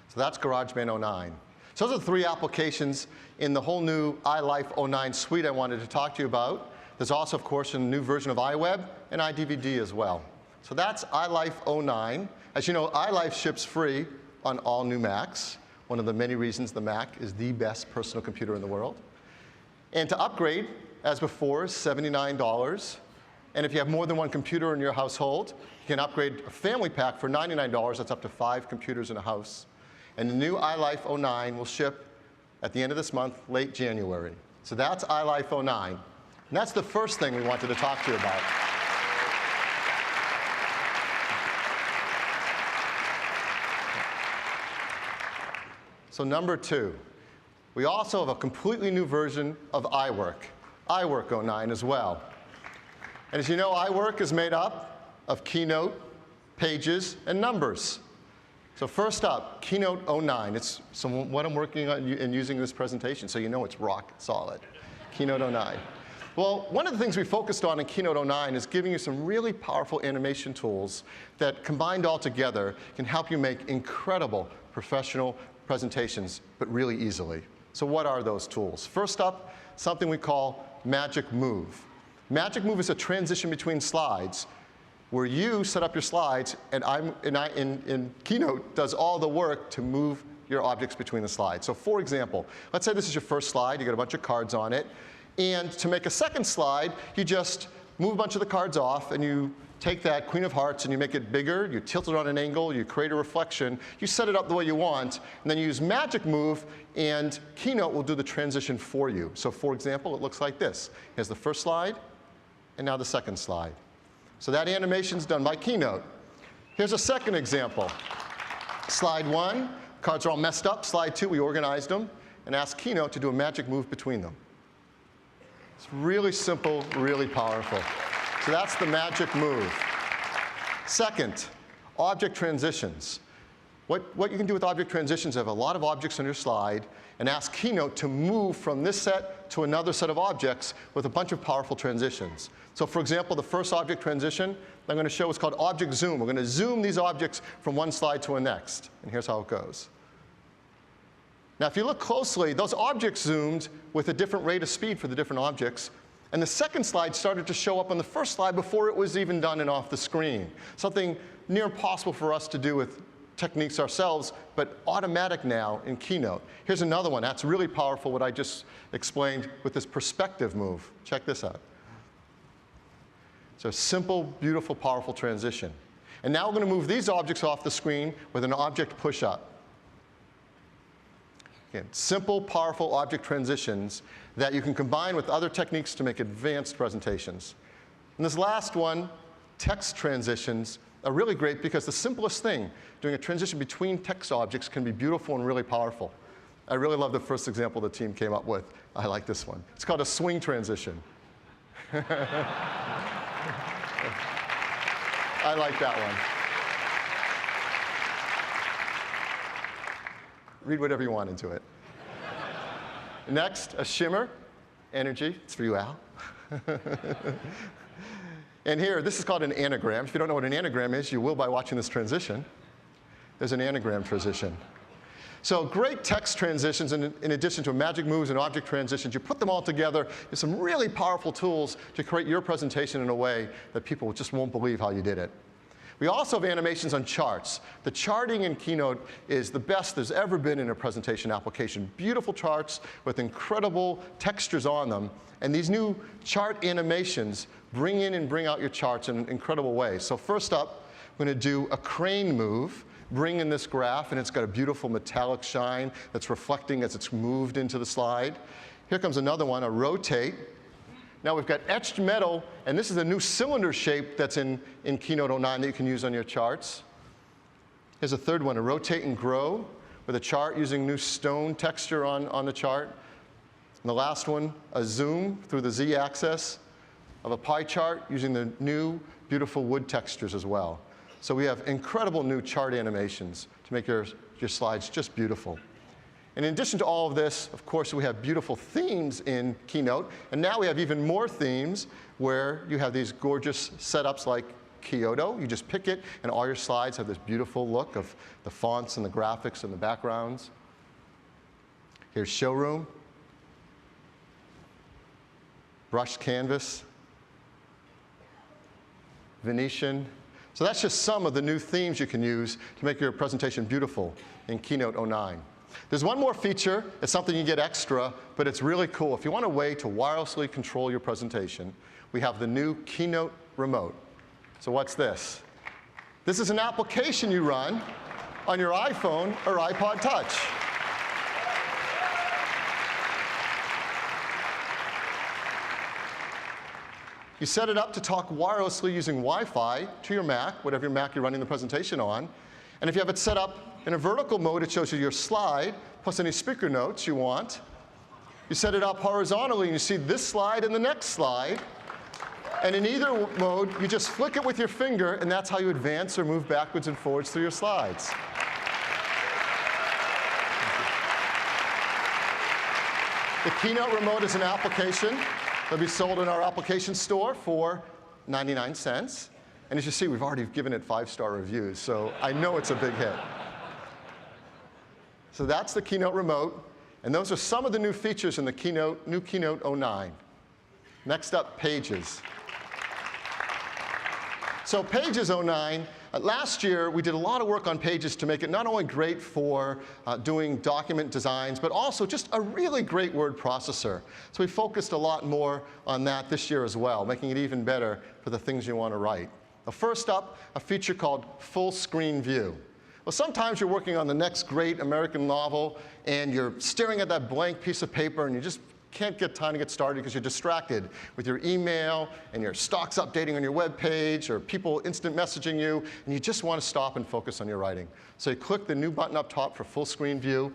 So that's GarageBand 09. So those are the 3 applications in the whole new iLife 09 suite I wanted to talk to you about. There's also, of course, a new version of iWeb and iDVD as well. So that's iLife 09. As you know, iLife ships free on all new Macs. One of the many reasons the Mac is the best personal computer in the world. And to upgrade, as before, is $79. And if you have more than one computer in your household, you can upgrade a family pack for $99. That's up to 5 computers in a house. And the new iLife 09 will ship at the end of this month, late January. So that's iLife 09. And that's the first thing we wanted to talk to you about. So number 2, we also have a completely new version of iWork, iWork 09 as well. And as you know, iWork is made up of Keynote, Pages, and Numbers. So first up, Keynote 09. It's what I'm working on and using in this presentation, so you know it's rock solid. Keynote 09. Well, one of the things we focused on in Keynote 09 is giving you some really powerful animation tools that, combined all together, can help you make incredible professional presentations, but really easily. So what are those tools? First up, something we call Magic Move. Magic Move is a transition between slides where you set up your slides, and in Keynote does all the work to move your objects between the slides. So for example, let's say this is your first slide. You got a bunch of cards on it. And to make a second slide, you just move a bunch of the cards off, and you take that Queen of Hearts and you make it bigger, you tilt it on an angle, you create a reflection, you set it up the way you want, and then you use Magic Move, and Keynote will do the transition for you. So for example, it looks like this. Here's the first slide, and now the second slide. So that animation's done by Keynote. Here's a second example. Slide 1, cards are all messed up. Slide 2, we organized them, and asked Keynote to do a magic move between them. It's really simple, really powerful. So that's the Magic Move. Second, object transitions. What you can do with object transitions is have a lot of objects on your slide and ask Keynote to move from this set to another set of objects with a bunch of powerful transitions. So for example, the first object transition I'm going to show is called Object Zoom. We're going to zoom these objects from one slide to the next. And here's how it goes. Now if you look closely, those objects zoomed with a different rate of speed for the different objects. And the second slide started to show up on the first slide before it was even done and off the screen. Something near impossible for us to do with techniques ourselves, but automatic now in Keynote. Here's another one that's really powerful, what I just explained with this perspective move. Check this out. So simple, beautiful, powerful transition. And now we're going to move these objects off the screen with an object push-up. Again, simple, powerful object transitions that you can combine with other techniques to make advanced presentations. And this last one, text transitions, are really great because the simplest thing, doing a transition between text objects, can be beautiful and really powerful. I really love the first example the team came up with. I like this one. It's called a swing transition. I like that one. Read whatever you want into it. Next, a shimmer. Energy. It's for you, Al. And here, this is called an anagram. If you don't know what an anagram is, you will by watching this transition. There's an anagram transition. So great text transitions in addition to magic moves and object transitions. You put them all together. There's some really powerful tools to create your presentation in a way that people just won't believe how you did it. We also have animations on charts. The charting in Keynote is the best there's ever been in a presentation application. Beautiful charts with incredible textures on them. And these new chart animations bring in and bring out your charts in incredible ways. So first up, I'm going to do a crane move. Bring in this graph, and it's got a beautiful metallic shine that's reflecting as it's moved into the slide. Here comes another one, a rotate. Now we've got etched metal, and this is a new cylinder shape that's in Keynote 09 that you can use on your charts. Here's a third one, a rotate and grow, with a chart using new stone texture on the chart. And the last one, a zoom through the z-axis of a pie chart using the new beautiful wood textures as well. So we have incredible new chart animations to make your slides just beautiful. And in addition to all of this, of course, we have beautiful themes in Keynote. And now we have even more themes where you have these gorgeous setups like Kyoto. You just pick it, and all your slides have this beautiful look of the fonts and the graphics and the backgrounds. Here's Showroom, Brushed Canvas, Venetian. So that's just some of the new themes you can use to make your presentation beautiful in Keynote 09. There's one more feature. It's something you get extra, but it's really cool. If you want a way to wirelessly control your presentation, we have the new Keynote Remote. So what's this? This is an application you run on your iPhone or iPod Touch. You set it up to talk wirelessly using Wi-Fi to your Mac, whatever your Mac you're running the presentation on. And if you have it set up in a vertical mode, it shows you your slide, plus any speaker notes you want. You set it up horizontally, and you see this slide and the next slide. And in either mode, you just flick it with your finger, and that's how you advance or move backwards and forwards through your slides. The Keynote Remote is an application that'll be sold in our application store for 99 cents. And as you see, we've already given it 5-star reviews, so I know it's a big hit. So that's the Keynote Remote, and those are some of the new features in the new Keynote 09. Next up, Pages. So Pages 09, last year we did a lot of work on Pages to make it not only great for doing document designs, but also just a really great word processor. So we focused a lot more on that this year as well, making it even better for the things you want to write. Now, first up, a feature called Full Screen View. Well, sometimes you're working on the next great American novel, and you're staring at that blank piece of paper, and you just can't get time to get started because you're distracted with your email and your stocks updating on your web page or people instant messaging you, and you just want to stop and focus on your writing. So you click the new button up top for Full Screen View,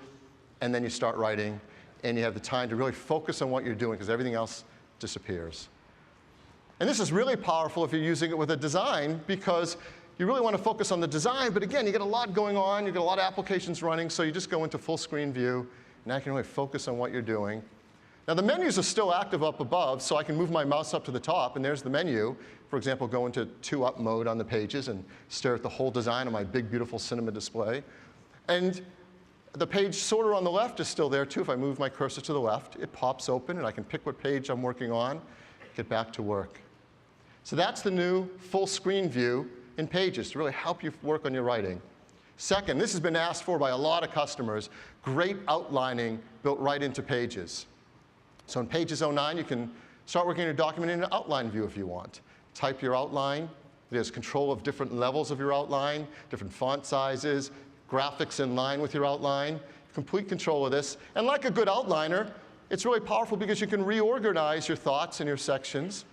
and then you start writing, and you have the time to really focus on what you're doing because everything else disappears. And this is really powerful if you're using it with a design because you really want to focus on the design, but again, you get a lot going on, you get a lot of applications running, so you just go into Full Screen View, and now you can really focus on what you're doing. Now, the menus are still active up above, so I can move my mouse up to the top, and there's the menu. For example, go into 2-up mode on the pages and stare at the whole design on my big, beautiful cinema display. And the page sorter on the left is still there, too. If I move my cursor to the left, it pops open, and I can pick what page I'm working on, get back to work. So that's the new Full Screen View in Pages to really help you work on your writing. Second, this has been asked for by a lot of customers, great outlining built right into Pages. So in Pages 09, you can start working on your document in an outline view if you want. Type your outline. There's control of different levels of your outline, different font sizes, graphics in line with your outline, complete control of this. And like a good outliner, it's really powerful because you can reorganize your thoughts and your sections.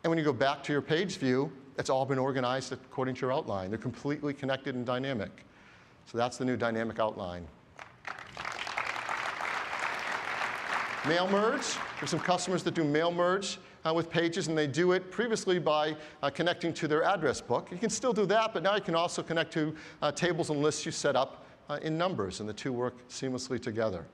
And when you go back to your page view, it's all been organized according to your outline. They're completely connected and dynamic. So that's the new dynamic outline. Mail merge. There's some customers that do mail merge with Pages, and they do it previously by connecting to their address book. You can still do that, but now you can also connect to tables and lists you set up in Numbers, and the two work seamlessly together.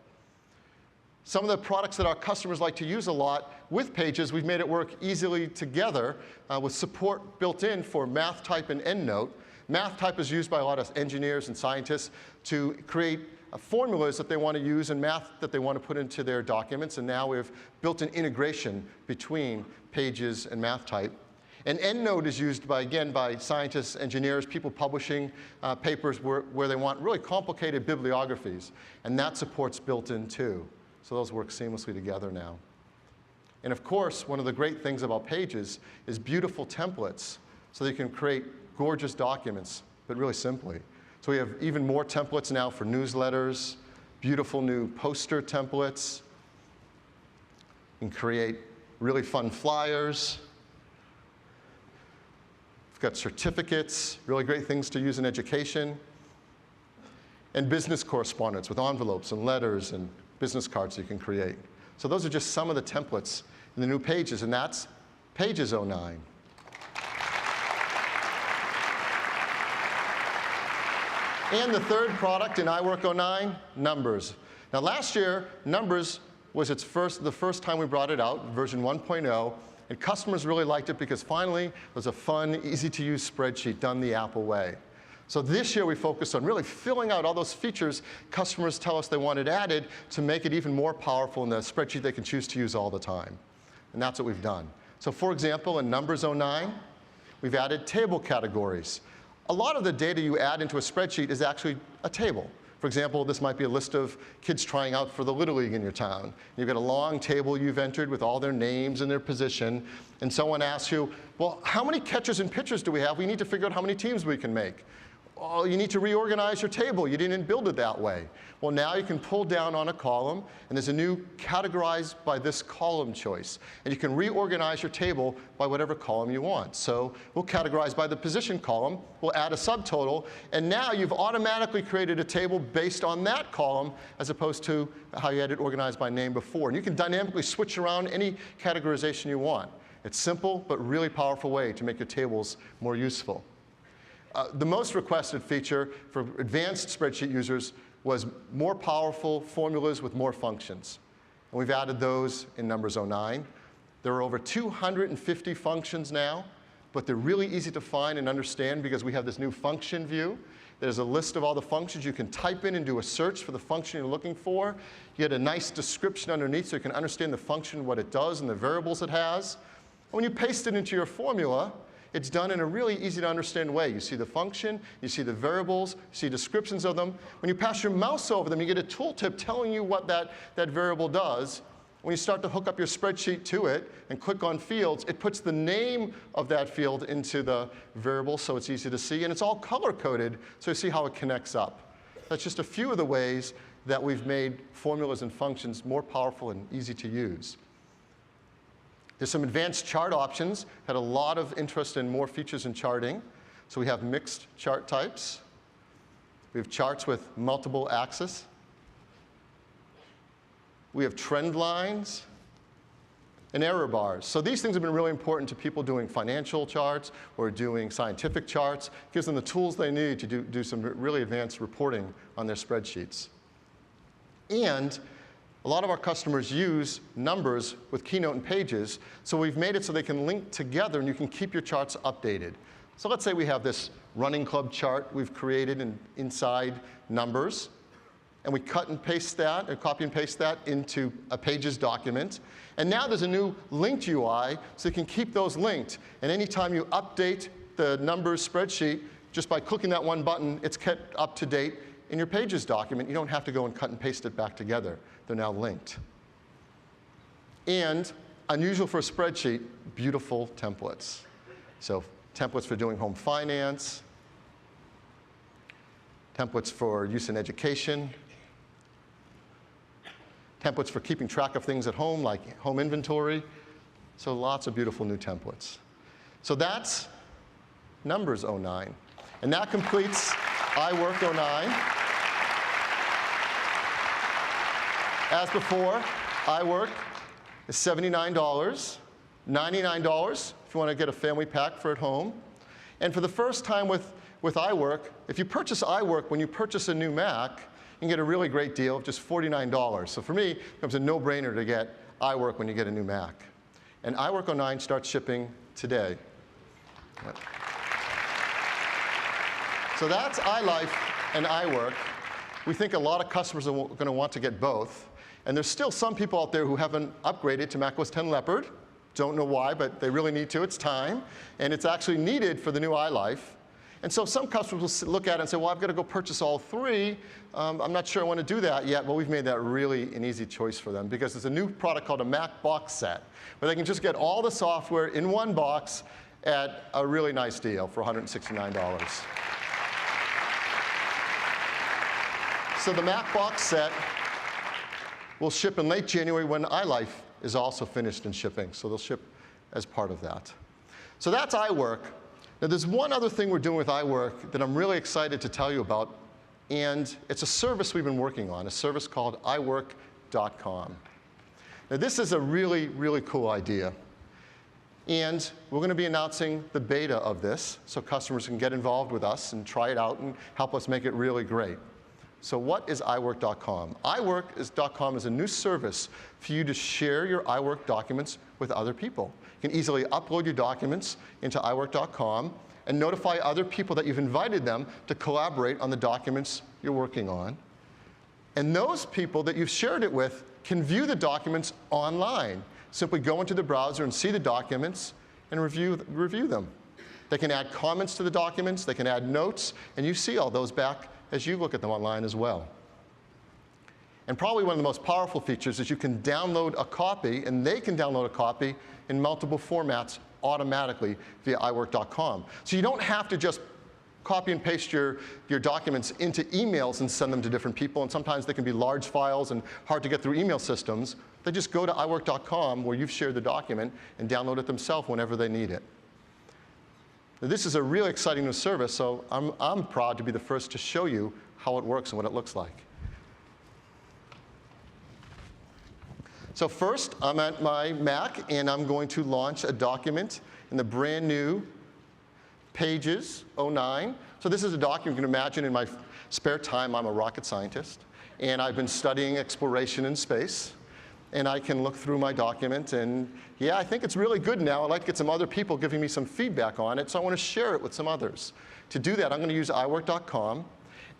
Some of the products that our customers like to use a lot with Pages, we've made it work easily together with support built in for MathType and EndNote. MathType is used by a lot of engineers and scientists to create formulas that they want to use and math that they want to put into their documents. And now we've built an integration between Pages and MathType. And EndNote is used by scientists, engineers, people publishing papers where they want really complicated bibliographies. And that support's built in too. So those work seamlessly together now. And of course, one of the great things about Pages is beautiful templates so that you can create gorgeous documents, but really simply. So we have even more templates now for newsletters, beautiful new poster templates. You can create really fun flyers. We've got certificates, really great things to use in education. And business correspondence with envelopes and letters and business cards you can create. So those are just some of the templates in the new Pages, and that's Pages 09. And the third product in iWork 09, Numbers. Now last year, Numbers was the first time we brought it out, version 1.0, and customers really liked it because finally it was a fun, easy-to-use spreadsheet done the Apple way. So this year we focused on really filling out all those features customers tell us they wanted added to make it even more powerful in the spreadsheet they can choose to use all the time. And that's what we've done. So for example, in Numbers 09, we've added table categories. A lot of the data you add into a spreadsheet is actually a table. For example, this might be a list of kids trying out for the Little League in your town. You've got a long table you've entered with all their names and their position, and someone asks you, well, how many catchers and pitchers do we have? We need to figure out how many teams we can make. Oh, you need to reorganize your table. You didn't build it that way. Well, now you can pull down on a column, and there's a new categorize by this column choice. And you can reorganize your table by whatever column you want. So we'll categorize by the position column. We'll add a subtotal. And now you've automatically created a table based on that column as opposed to how you had it organized by name before. And you can dynamically switch around any categorization you want. It's simple, but really powerful way to make your tables more useful. The most requested feature for advanced spreadsheet users was more powerful formulas with more functions. And we've added those in Numbers 09. There are over 250 functions now, but they're really easy to find and understand because we have this new function view. There's a list of all the functions. You can type in and do a search for the function you're looking for. You get a nice description underneath so you can understand the function, what it does, and the variables it has. And when you paste it into your formula, it's done in a really easy to understand way. You see the function, you see the variables, you see descriptions of them. When you pass your mouse over them, you get a tooltip telling you what that variable does. When you start to hook up your spreadsheet to it and click on fields, it puts the name of that field into the variable so it's easy to see. And it's all color-coded so you see how it connects up. That's just a few of the ways that we've made formulas and functions more powerful and easy to use. There's some advanced chart options. Had a lot of interest in more features in charting. So we have mixed chart types. We have charts with multiple axes. We have trend lines and error bars. So these things have been really important to people doing financial charts or doing scientific charts. It gives them the tools they need to do some really advanced reporting on their spreadsheets. And a lot of our customers use Numbers with Keynote and Pages, so we've made it so they can link together and you can keep your charts updated. So let's say we have this running club chart we've created inside Numbers, and we cut and paste that, or copy and paste that into a Pages document. And now there's a new linked UI, so you can keep those linked. And anytime you update the Numbers spreadsheet, just by clicking that one button, it's kept up to date in your Pages document. You don't have to go and cut and paste it back together. They're now linked. And unusual for a spreadsheet, beautiful templates. So templates for doing home finance, templates for use in education, templates for keeping track of things at home, like home inventory. So lots of beautiful new templates. So that's Numbers 09. And that completes iWork 09. As before, iWork is $79, $99 if you want to get a family pack for at home. And for the first time with iWork, if you purchase iWork when you purchase a new Mac, you can get a really great deal of just $49. So for me, it becomes a no-brainer to get iWork when you get a new Mac. And iWork 09 starts shipping today. Yep. So that's iLife and iWork. We think a lot of customers are going to want to get both. And there's still some people out there who haven't upgraded to macOS 10 Leopard. Don't know why, but they really need to. It's time. And it's actually needed for the new iLife. And so some customers will look at it and say, well, I've got to go purchase all three. I'm not sure I want to do that yet. Well, we've made that really an easy choice for them because there's a new product called a Mac Box Set, where they can just get all the software in one box at a really nice deal for $169. So the Mac Box Set will ship in late January when iLife is also finished in shipping. So they'll ship as part of that. So that's iWork. Now there's one other thing we're doing with iWork that I'm really excited to tell you about. And it's a service we've been working on, a service called iWork.com. Now this is a really, really cool idea. And we're going to be announcing the beta of this so customers can get involved with us and try it out and help us make it really great. So what is iWork.com? iWork.com is a new service for you to share your iWork documents with other people. You can easily upload your documents into iWork.com and notify other people that you've invited them to collaborate on the documents you're working on. And those people that you've shared it with can view the documents online. Simply go into the browser and see the documents and review them. They can add comments to the documents, they can add notes, and you see all those back as you look at them online as well. And probably one of the most powerful features is you can download a copy, and they can download a copy in multiple formats automatically via iWork.com. So you don't have to just copy and paste your documents into emails and send them to different people, and sometimes they can be large files and hard to get through email systems. They just go to iWork.com where you've shared the document and download it themselves whenever they need it. Now, this is a really exciting new service, so I'm proud to be the first to show you how it works and what it looks like. So first, I'm at my Mac, and I'm going to launch a document in the brand new Pages 09. So this is a document you can imagine in my spare time. I'm a rocket scientist, and I've been studying exploration in space. And I can look through my document, and yeah, I think it's really good now. I'd like to get some other people giving me some feedback on it, so I want to share it with some others. To do that, I'm going to use iWork.com.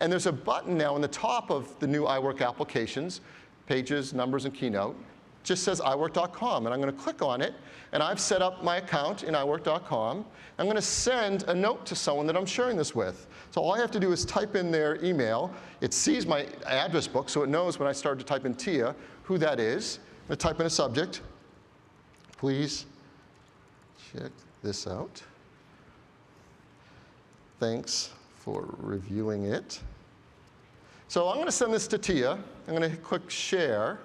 And there's a button now in the top of the new iWork applications, Pages, Numbers, and Keynote. It just says iWork.com, and I'm going to click on it. And I've set up my account in iWork.com. I'm going to send a note to someone that I'm sharing this with. So all I have to do is type in their email. It sees my address book, so it knows when I start to type in Tia who that is. I'm going to type in a subject. Please check this out. Thanks for reviewing it. So I'm going to send this to Tia. I'm going to click Share.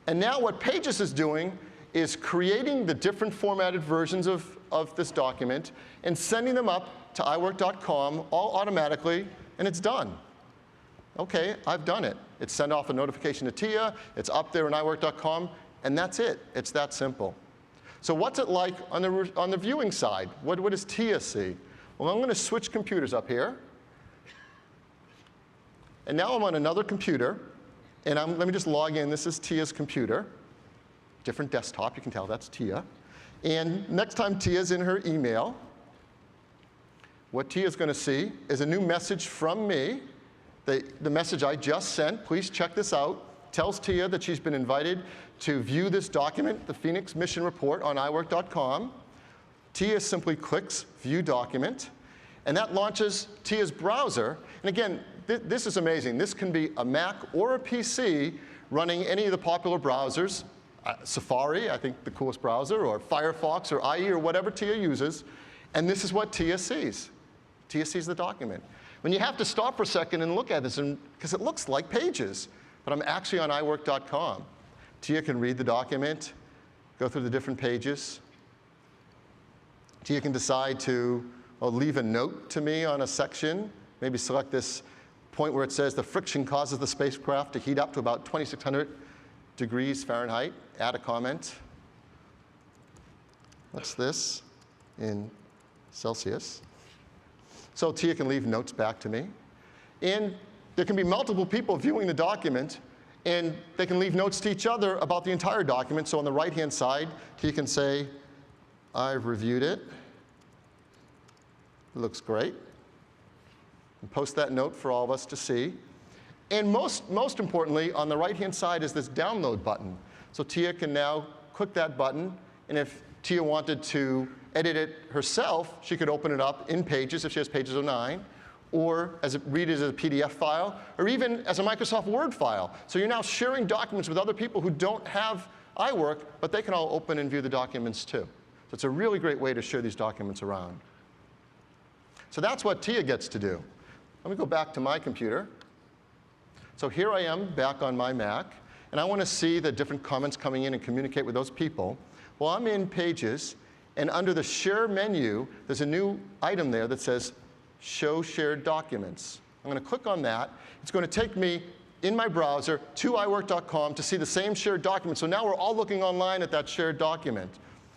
And now what Pages is doing is creating the different formatted versions of this document and sending them up to iWork.com all automatically, and it's done. OK, I've done it. It sent off a notification to Tia. It's up there in iWork.com. And that's it. It's that simple. So what's it like on the viewing side? What does Tia see? Well, I'm going to switch computers up here. And now I'm on another computer. And let me just log in. This is Tia's computer. Different desktop. You can tell that's Tia. And next time Tia's in her email, what Tia's going to see is a new message from me. The message I just sent, please check this out, tells Tia that she's been invited to view this document, the Phoenix Mission Report, on iWork.com. Tia simply clicks View Document, and that launches Tia's browser. And again, this is amazing. This can be a Mac or a PC running any of the popular browsers, Safari, I think the coolest browser, or Firefox, or IE, or whatever Tia uses. And this is what Tia sees. Tia sees the document. When you have to stop for a second and look at this, because it looks like Pages, but I'm actually on iWork.com. Tia can read the document, go through the different pages. Tia can decide to leave a note to me on a section, maybe select this point where it says the friction causes the spacecraft to heat up to about 2,600 degrees Fahrenheit, add a comment. What's this in Celsius? So Tia can leave notes back to me. And there can be multiple people viewing the document, and they can leave notes to each other about the entire document. So on the right-hand side, Tia can say, I've reviewed it. It looks great. And post that note for all of us to see. And most importantly, on the right-hand side is this download button. So Tia can now click that button, and if Tia wanted to edit it herself, she could open it up in Pages if she has Pages 09, or read it as a PDF file, or even as a Microsoft Word file. So you're now sharing documents with other people who don't have iWork, but they can all open and view the documents too. So it's a really great way to share these documents around. So that's what Tia gets to do. Let me go back to my computer. So here I am back on my Mac, and I want to see the different comments coming in and communicate with those people. Well, I'm in Pages, and under the Share menu, there's a new item there that says Show Shared Documents. I'm going to click on that. It's going to take me in my browser to iWork.com to see the same shared document. So now we're all looking online at that shared document.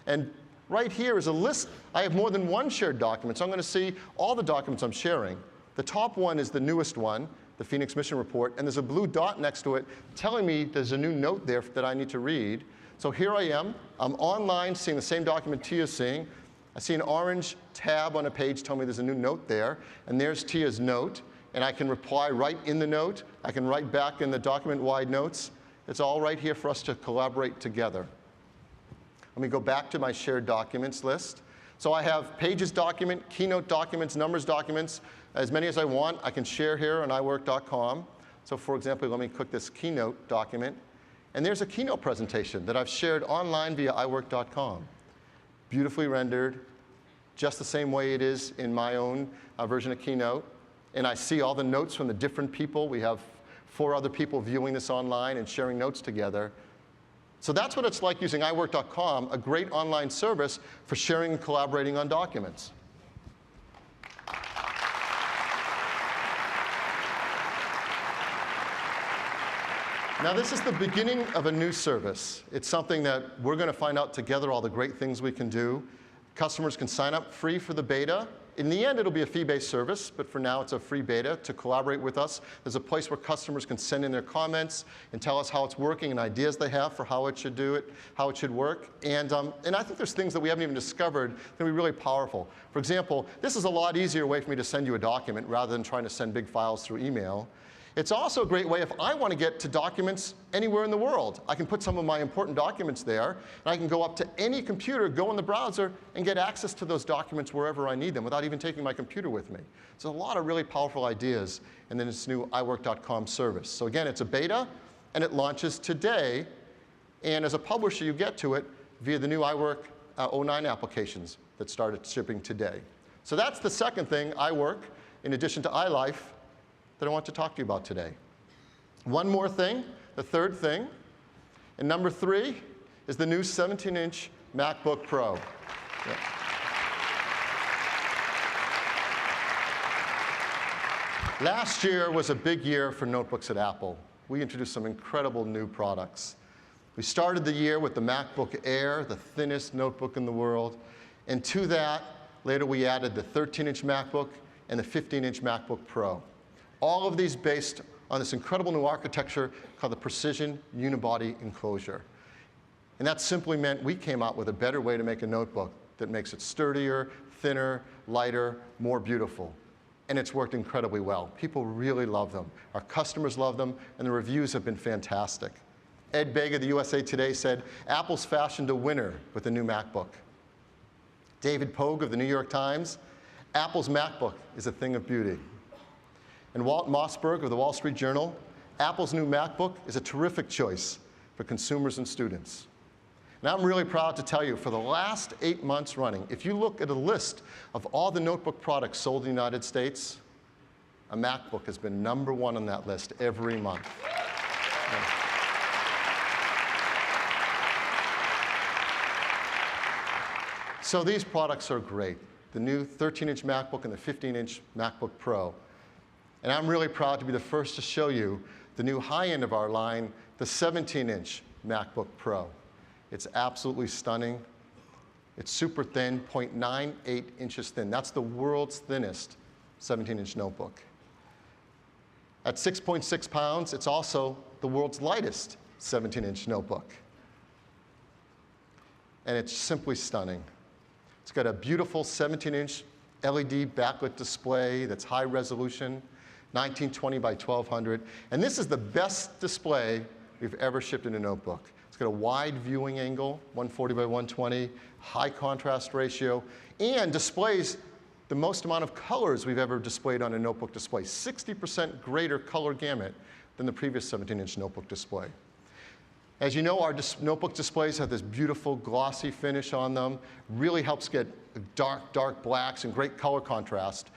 And right here is a list. I have more than one shared document, so I'm going to see all the documents I'm sharing. The top one is the newest one, the Phoenix Mission Report, and there's a blue dot next to it telling me there's a new note there that I need to read. So here I am. I'm online seeing the same document Tia's seeing. I see an orange tab on a page telling me there's a new note there, and there's Tia's note, and I can reply right in the note. I can write back in the document-wide notes. It's all right here for us to collaborate together. Let me go back to my shared documents list. So I have Pages document, Keynote documents, Numbers documents. As many as I want, I can share here on iWork.com. So for example, let me click this Keynote document. And there's a Keynote presentation that I've shared online via iWork.com. Beautifully rendered, just the same way it is in my own version of Keynote. And I see all the notes from the different people. We have 4 other people viewing this online and sharing notes together. So that's what it's like using iWork.com, a great online service for sharing and collaborating on documents. Now, this is the beginning of a new service. It's something that we're going to find out together all the great things we can do. Customers can sign up free for the beta. In the end, it'll be a fee-based service, but for now, it's a free beta to collaborate with us. There's a place where customers can send in their comments and tell us how it's working and ideas they have for how it should do it, how it should work. And I think there's things that we haven't even discovered that can be really powerful. For example, this is a lot easier way for me to send you a document rather than trying to send big files through email. It's also a great way if I want to get to documents anywhere in the world. I can put some of my important documents there, and I can go up to any computer, go in the browser, and get access to those documents wherever I need them without even taking my computer with me. So a lot of really powerful ideas in this new iWork.com service. So again, it's a beta, and it launches today. And as a publisher, you get to it via the new iWork 09 applications that started shipping today. So that's the second thing, iWork, in addition to iLife, that I want to talk to you about today. One more thing, the third thing, and number 3 is the new 17-inch MacBook Pro. Yeah. Last year was a big year for notebooks at Apple. We introduced some incredible new products. We started the year with the MacBook Air, the thinnest notebook in the world, and to that, later we added the 13-inch MacBook and the 15-inch MacBook Pro. All of these based on this incredible new architecture called the Precision Unibody Enclosure. And that simply meant we came out with a better way to make a notebook that makes it sturdier, thinner, lighter, more beautiful. And it's worked incredibly well. People really love them. Our customers love them, and the reviews have been fantastic. Ed Baig of the USA Today said, Apple's fashioned a winner with the new MacBook. David Pogue of the New York Times, Apple's MacBook is a thing of beauty. And Walt Mossberg of the Wall Street Journal, Apple's new MacBook is a terrific choice for consumers and students. Now I'm really proud to tell you, for the last 8 months running, if you look at a list of all the notebook products sold in the United States, a MacBook has been #1 on that list every month. Yeah. So these products are great. The new 13-inch MacBook and the 15-inch MacBook Pro. And I'm really proud to be the first to show you the new high end of our line, the 17-inch MacBook Pro. It's absolutely stunning. It's super thin, 0.98 inches thin. That's the world's thinnest 17-inch notebook. At 6.6 pounds, it's also the world's lightest 17-inch notebook. And it's simply stunning. It's got a beautiful 17-inch LED backlit display that's high resolution, 1920 by 1200. And this is the best display we've ever shipped in a notebook. It's got a wide viewing angle, 140 by 120, high contrast ratio, and displays the most amount of colors we've ever displayed on a notebook display, 60% greater color gamut than the previous 17-inch notebook display. As you know, our notebook displays have this beautiful glossy finish on them, really helps get dark blacks and great color contrast.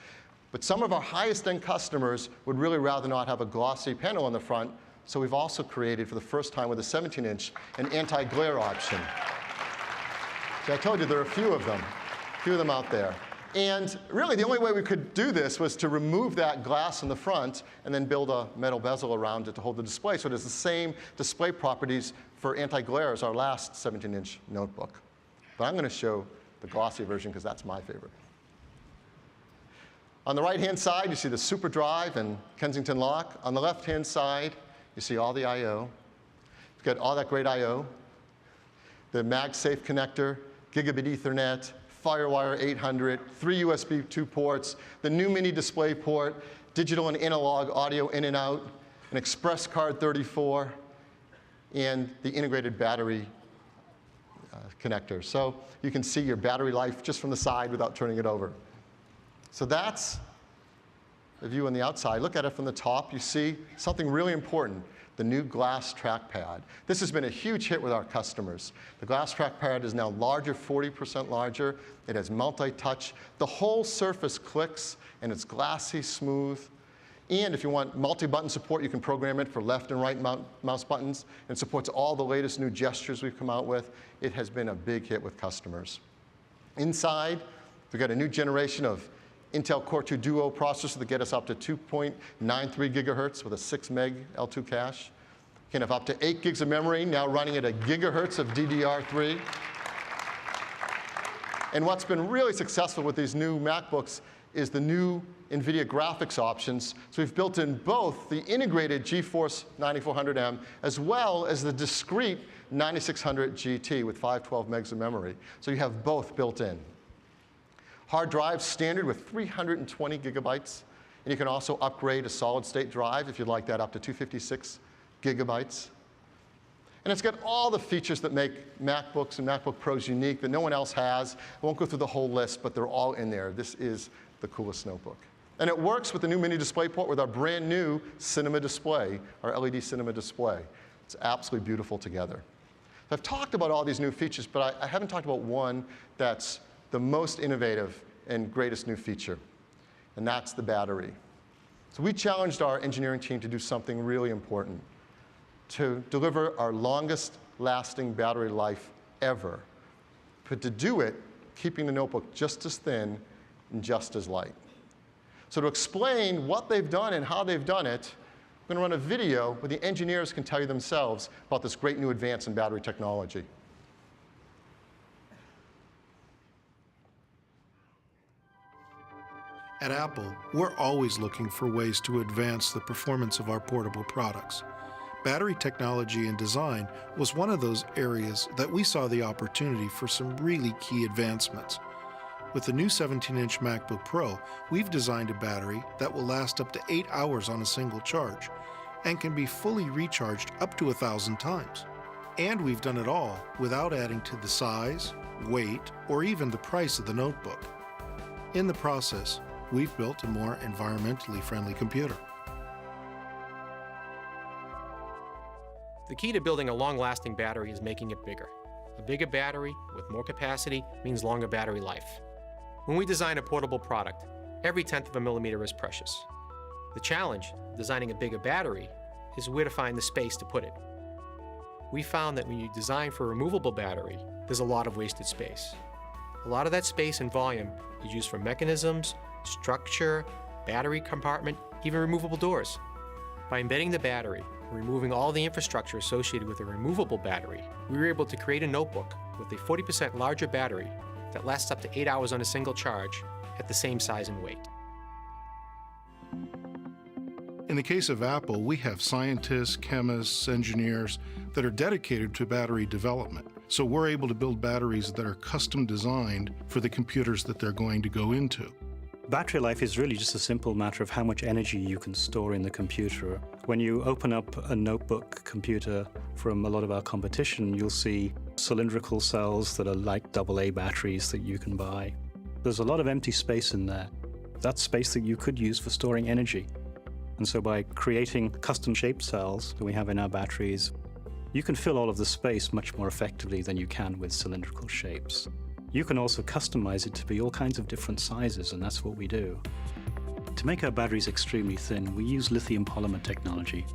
But some of our highest end customers would really rather not have a glossy panel on the front, so we've also created, for the first time with a 17-inch, an anti-glare option. So I told you there are a few of them out there. And really, the only way we could do this was to remove that glass in the front and then build a metal bezel around it to hold the display. So it has the same display properties for anti-glare as our last 17-inch notebook. But I'm going to show the glossy version because that's my favorite. On the right-hand side, you see the Super Drive and Kensington lock. On the left-hand side, you see all the I/O. You've got all that great I/O. The MagSafe connector, gigabit Ethernet, FireWire 800, 3 USB 2 ports, the new mini display port, digital and analog audio in and out, an Express Card 34, and the integrated battery connector. So you can see your battery life just from the side without turning it over. So that's the view on the outside. Look at it from the top. You see something really important, the new glass trackpad. This has been a huge hit with our customers. The glass trackpad is now larger, 40% larger. It has multi-touch. The whole surface clicks, and it's glassy, smooth. And if you want multi-button support, you can program it for left and right mouse buttons. And it supports all the latest new gestures we've come out with. It has been a big hit with customers. Inside, we've got a new generation of Intel Core 2 Duo processor that get us up to 2.93 gigahertz with a 6 meg L2 cache. You can have up to 8 gigs of memory, now running at a gigahertz of DDR3. And what's been really successful with these new MacBooks is the new NVIDIA graphics options. So we've built in both the integrated GeForce 9400M as well as the discrete 9600 GT with 512 megs of memory. So you have both built in. Hard drive standard with 320 gigabytes. And you can also upgrade a solid-state drive if you'd like that up to 256 gigabytes. And it's got all the features that make MacBooks and MacBook Pros unique that no one else has. I won't go through the whole list, but they're all in there. This is the coolest notebook. And it works with the new mini display port with our brand new cinema display, our LED cinema display. It's absolutely beautiful together. I've talked about all these new features, but I haven't talked about one that's the most innovative and greatest new feature, and that's the battery. So we challenged our engineering team to do something really important, to deliver our longest lasting battery life ever, but to do it keeping the notebook just as thin and just as light. So to explain what they've done and how they've done it, I'm going to run a video where the engineers can tell you themselves about this great new advance in battery technology. At Apple, we're always looking for ways to advance the performance of our portable products. Battery technology and design was one of those areas that we saw the opportunity for some really key advancements. With the new 17-inch MacBook Pro, we've designed a battery that will last up to 8 hours on a single charge and can be fully recharged up to 1,000 times. And we've done it all without adding to the size, weight, or even the price of the notebook. In the process, we've built a more environmentally friendly computer. The key to building a long-lasting battery is making it bigger. A bigger battery with more capacity means longer battery life. When we design a portable product, every 1/10 of a millimeter is precious. The challenge, designing a bigger battery, is where to find the space to put it. We found that when you design for a removable battery, there's a lot of wasted space. A lot of that space and volume is used for mechanisms, structure, battery compartment, even removable doors. By embedding the battery and removing all the infrastructure associated with a removable battery, we were able to create a notebook with a 40% larger battery that lasts up to 8 hours on a single charge at the same size and weight. In the case of Apple, we have scientists, chemists, engineers that are dedicated to battery development. So we're able to build batteries that are custom designed for the computers that they're going to go into. Battery life is really just a simple matter of how much energy you can store in the computer. When you open up a notebook computer from a lot of our competition, you'll see cylindrical cells that are like AA batteries that you can buy. There's a lot of empty space in there. That's space that you could use for storing energy. And so by creating custom-shaped cells that we have in our batteries, you can fill all of the space much more effectively than you can with cylindrical shapes. You can also customize it to be all kinds of different sizes, and that's what we do. To make our batteries extremely thin, we use lithium polymer technology.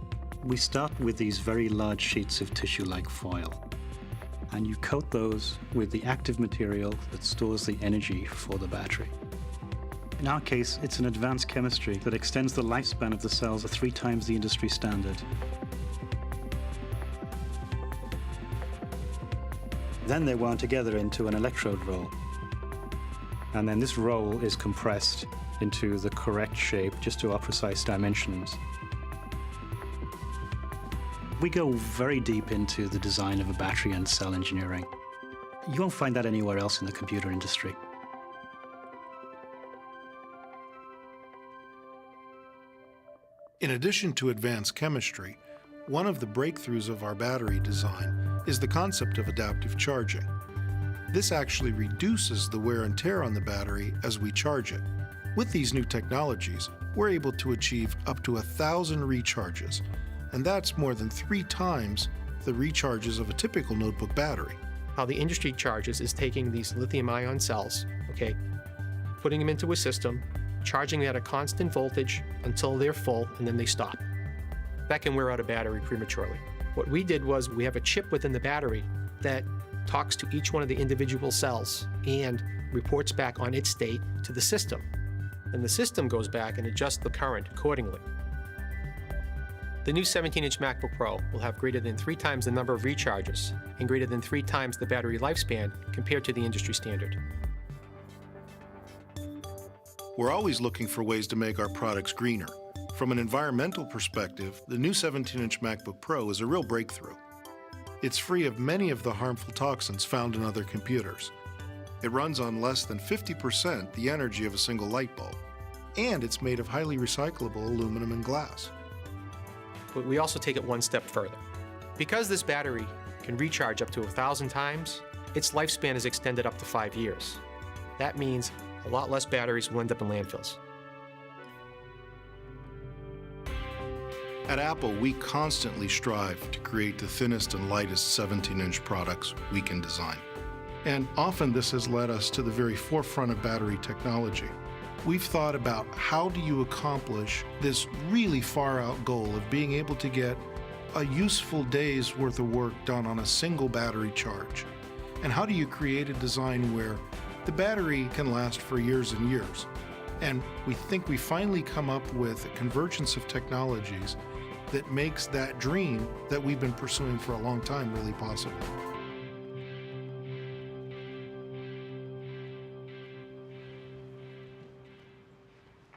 We start with these very large sheets of tissue-like foil, and you coat those with the active material that stores the energy for the battery. In our case, it's an advanced chemistry that extends the lifespan of the cells 3 times the industry standard. Then they're wound together into an electrode roll. And then this roll is compressed into the correct shape just to our precise dimensions. We go very deep into the design of a battery and cell engineering. You won't find that anywhere else in the computer industry. In addition to advanced chemistry, one of the breakthroughs of our battery design is the concept of adaptive charging. This actually reduces the wear and tear on the battery as we charge it. With these new technologies, we're able to achieve up to 1,000 recharges, and that's more than 3 times the recharges of a typical notebook battery. How the industry charges is taking these lithium-ion cells, okay, putting them into a system, charging at a constant voltage until they're full, and then they stop. That can wear out a battery prematurely. What we did was we have a chip within the battery that talks to each one of the individual cells and reports back on its state to the system. And the system goes back and adjusts the current accordingly. The new 17-inch MacBook Pro will have greater than 3 times the number of recharges and greater than 3 times the battery lifespan compared to the industry standard. We're always looking for ways to make our products greener. From an environmental perspective, the new 17-inch MacBook Pro is a real breakthrough. It's free of many of the harmful toxins found in other computers. It runs on less than 50% the energy of a single light bulb, and it's made of highly recyclable aluminum and glass. But we also take it one step further. Because this battery can recharge up to 1,000 times, its lifespan is extended up to 5 years. That means a lot less batteries will end up in landfills. At Apple, we constantly strive to create the thinnest and lightest 17-inch products we can design. And often this has led us to the very forefront of battery technology. We've thought about how do you accomplish this really far-out goal of being able to get a useful day's worth of work done on a single battery charge? And how do you create a design where the battery can last for years and years? And we think we finally come up with a convergence of technologies that makes that dream that we've been pursuing for a long time really possible.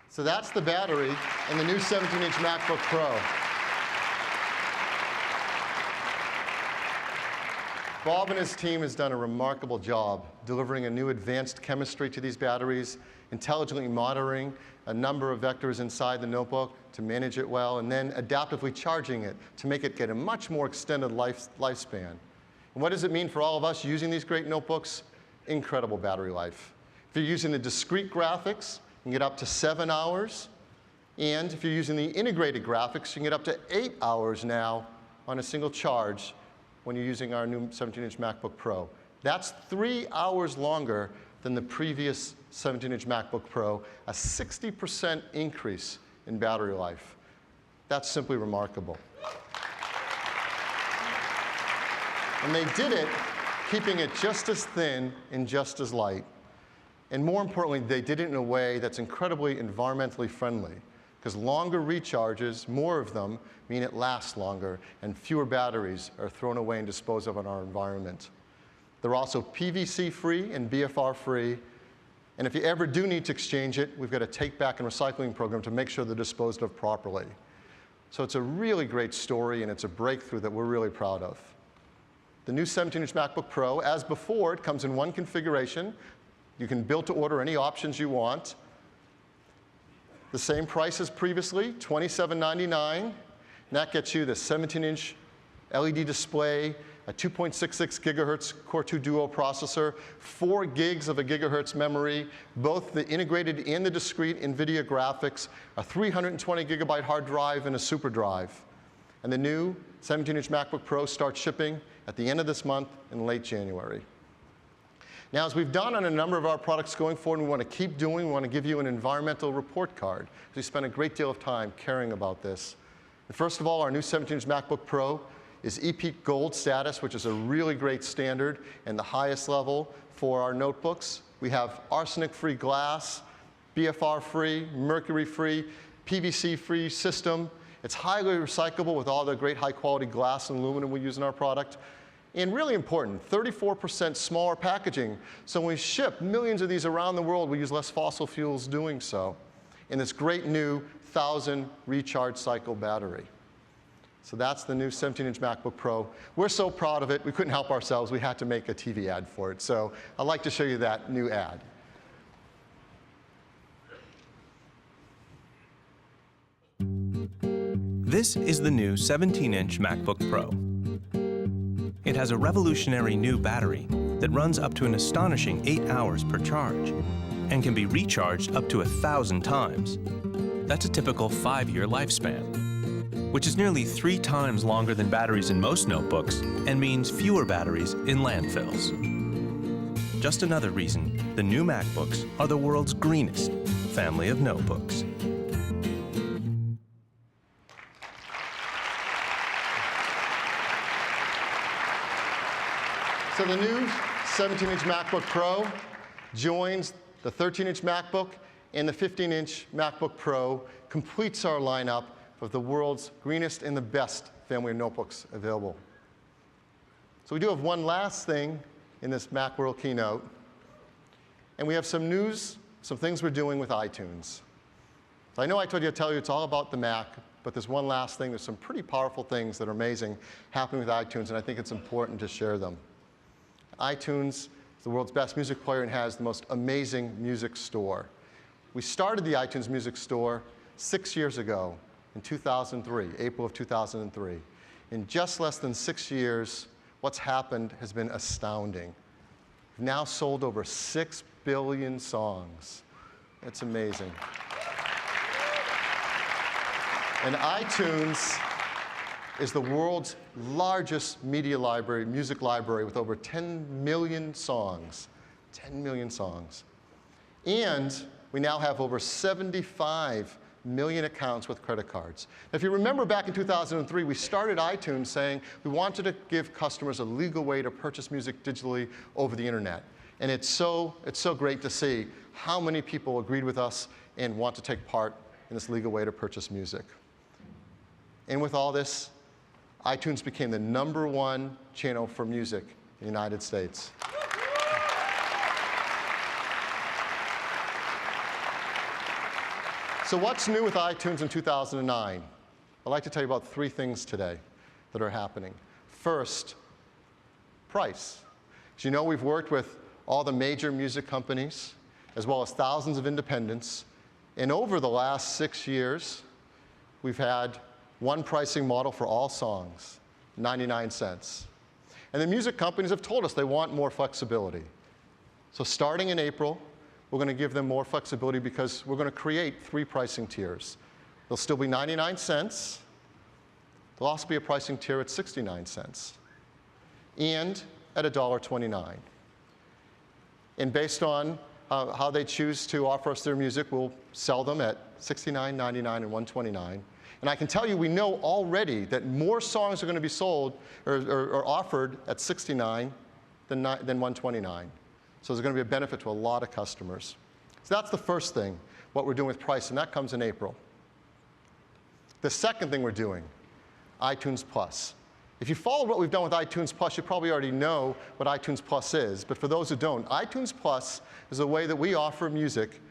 So that's the battery in the new 17-inch MacBook Pro. Bob and his team has done a remarkable job delivering a new advanced chemistry to these batteries, intelligently monitoring a number of vectors inside the notebook to manage it well, and then adaptively charging it to make it get a much more extended lifespan. And what does it mean for all of us using these great notebooks? Incredible battery life. If you're using the discrete graphics, you can get up to 7 hours. And if you're using the integrated graphics, you can get up to 8 hours now on a single charge when you're using our new 17-inch MacBook Pro. That's 3 hours longer than the previous 17-inch MacBook Pro, a 60% increase in battery life. That's simply remarkable. And they did it keeping it just as thin and just as light. And more importantly, they did it in a way that's incredibly environmentally friendly, because longer recharges, more of them, mean it lasts longer, and fewer batteries are thrown away and disposed of in our environment. They're also PVC-free and BFR-free, and if you ever do need to exchange it, we've got a take-back and recycling program to make sure they're disposed of properly. So it's a really great story, and it's a breakthrough that we're really proud of. The new 17-inch MacBook Pro, as before, it comes in one configuration. You can build to order any options you want. The same price as previously, $27.99. And that gets you the 17-inch LED display, a 2.66 gigahertz Core 2 Duo processor, 4 gigs of a gigahertz memory, both the integrated and the discrete NVIDIA graphics, a 320 gigabyte hard drive, and a super drive. And the new 17-inch MacBook Pro starts shipping at the end of this month in late January. Now, as we've done on a number of our products going forward, and we want to keep doing, we want to give you an environmental report card. We spent a great deal of time caring about this. And first of all, our new 17-inch MacBook Pro is EPEAT Gold status, which is a really great standard and the highest level for our notebooks. We have arsenic-free glass, BFR-free, mercury-free, PVC-free system. It's highly recyclable with all the great high-quality glass and aluminum we use in our product. And really important, 34% smaller packaging. So when we ship millions of these around the world, we use less fossil fuels doing so. in this great new 1,000 recharge cycle battery. So that's the new 17-inch MacBook Pro. We're so proud of it, we couldn't help ourselves. We had to make a TV ad for it. So I'd like to show you that new ad. This is the new 17-inch MacBook Pro. It has a revolutionary new battery that runs up to an astonishing 8 hours per charge and can be recharged up to 1,000 times. That's a typical 5-year lifespan, which is nearly 3 times longer than batteries in most notebooks and means fewer batteries in landfills. Just another reason the new MacBooks are the world's greenest family of notebooks. So the new 17-inch MacBook Pro joins the 13-inch MacBook, and the 15-inch MacBook Pro completes our lineup of the world's greenest and the best family of notebooks available. So we do have one last thing in this Macworld keynote, and we have some news, some things we're doing with iTunes. So I know I told you to tell you it's all about the Mac, but there's one last thing. There's some pretty powerful things that are amazing happening with iTunes, and I think it's important to share them. iTunes is the world's best music player and has the most amazing music store. We started the iTunes Music Store 6 years ago in 2003, April of 2003. In just less than 6 years, what's happened has been astounding. We've now sold over 6 billion songs. That's amazing. And iTunes is the world's largest media library, music library, with over 10 million songs. 10 million songs. And we now have over 75 million accounts with credit cards. Now, if you remember back in 2003, we started iTunes saying we wanted to give customers a legal way to purchase music digitally over the internet. And it's so great to see how many people agreed with us and want to take part in this legal way to purchase music. And with all this, iTunes became the #1 channel for music in the United States. So what's new with iTunes in 2009? I'd like to tell you about 3 things today that are happening. First, price. As you know, we've worked with all the major music companies, as well as thousands of independents. And over the last 6 years, we've had one pricing model for all songs, 99 cents. And the music companies have told us they want more flexibility. So starting in April, we're going to give them more flexibility because we're going to create 3 pricing tiers. There'll still be 99 cents. There'll also be a pricing tier at 69 cents and at $1.29. And based on how they choose to offer us their music, we'll sell them at $69, $99, and $129. And I can tell you, we know already that more songs are going to be sold or offered at $69 than $129. So there's going to be a benefit to a lot of customers. So that's the first thing, what we're doing with price, and that comes in April. The second thing we're doing, iTunes Plus. If you followed what we've done with iTunes Plus, you probably already know what iTunes Plus is. But for those who don't, iTunes Plus is a way that we offer music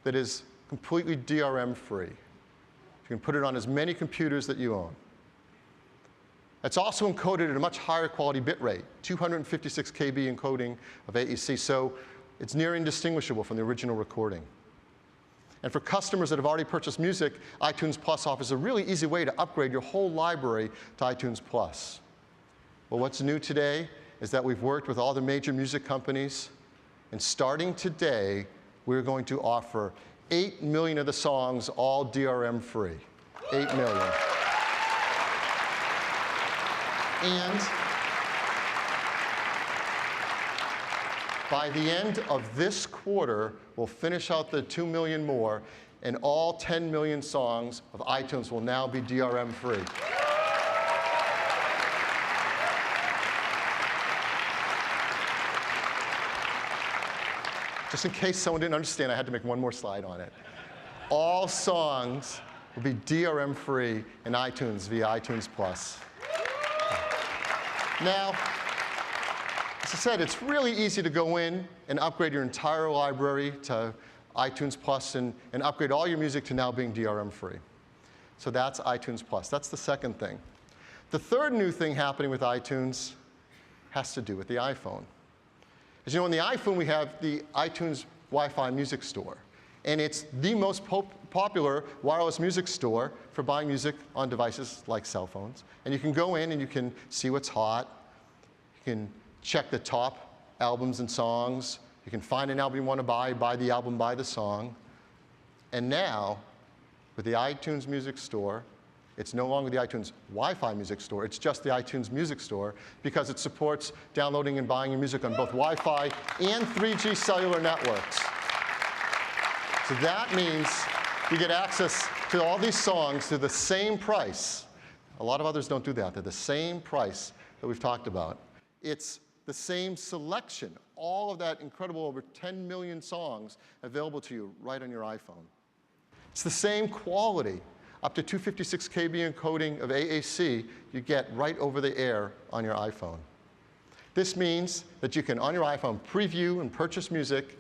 that is completely DRM-free. You can put it on as many computers that you own. It's also encoded at a much higher quality bit rate, 256 KB encoding of AEC, so it's near indistinguishable from the original recording. And for customers that have already purchased music, iTunes Plus offers a really easy way to upgrade your whole library to iTunes Plus. Well, what's new today is that we've worked with all the major music companies, and starting today, we're going to offer 8 million of the songs all DRM-free. 8 million. And by the end of this quarter, we'll finish out the 2 million more, and all 10 million songs of iTunes will now be DRM-free. Just in case someone didn't understand, I had to make one more slide on it. All songs will be DRM-free in iTunes via iTunes Plus. Now, as I said, it's really easy to go in and upgrade your entire library to iTunes Plus and upgrade all your music to now being DRM free. So that's iTunes Plus. That's the second thing. The third new thing happening with iTunes has to do with the iPhone. As you know, in the iPhone, we have the iTunes Wi-Fi music store. And it's the most popular wireless music store for buying music on devices like cell phones. And you can go in and you can see what's hot. You can check the top albums and songs. You can find an album you want to buy the album, buy the song. And now, with the iTunes Music Store, it's no longer the iTunes Wi-Fi Music Store, it's just the iTunes Music Store because it supports downloading and buying your music on both Wi-Fi and 3G cellular networks. So that means you get access to all these songs to the same price. A lot of others don't do that. They're the same price that we've talked about. It's the same selection, all of that incredible over 10 million songs available to you right on your iPhone. It's the same quality, up to 256 KB encoding of AAC you get right over the air on your iPhone. This means that you can, on your iPhone, preview and purchase music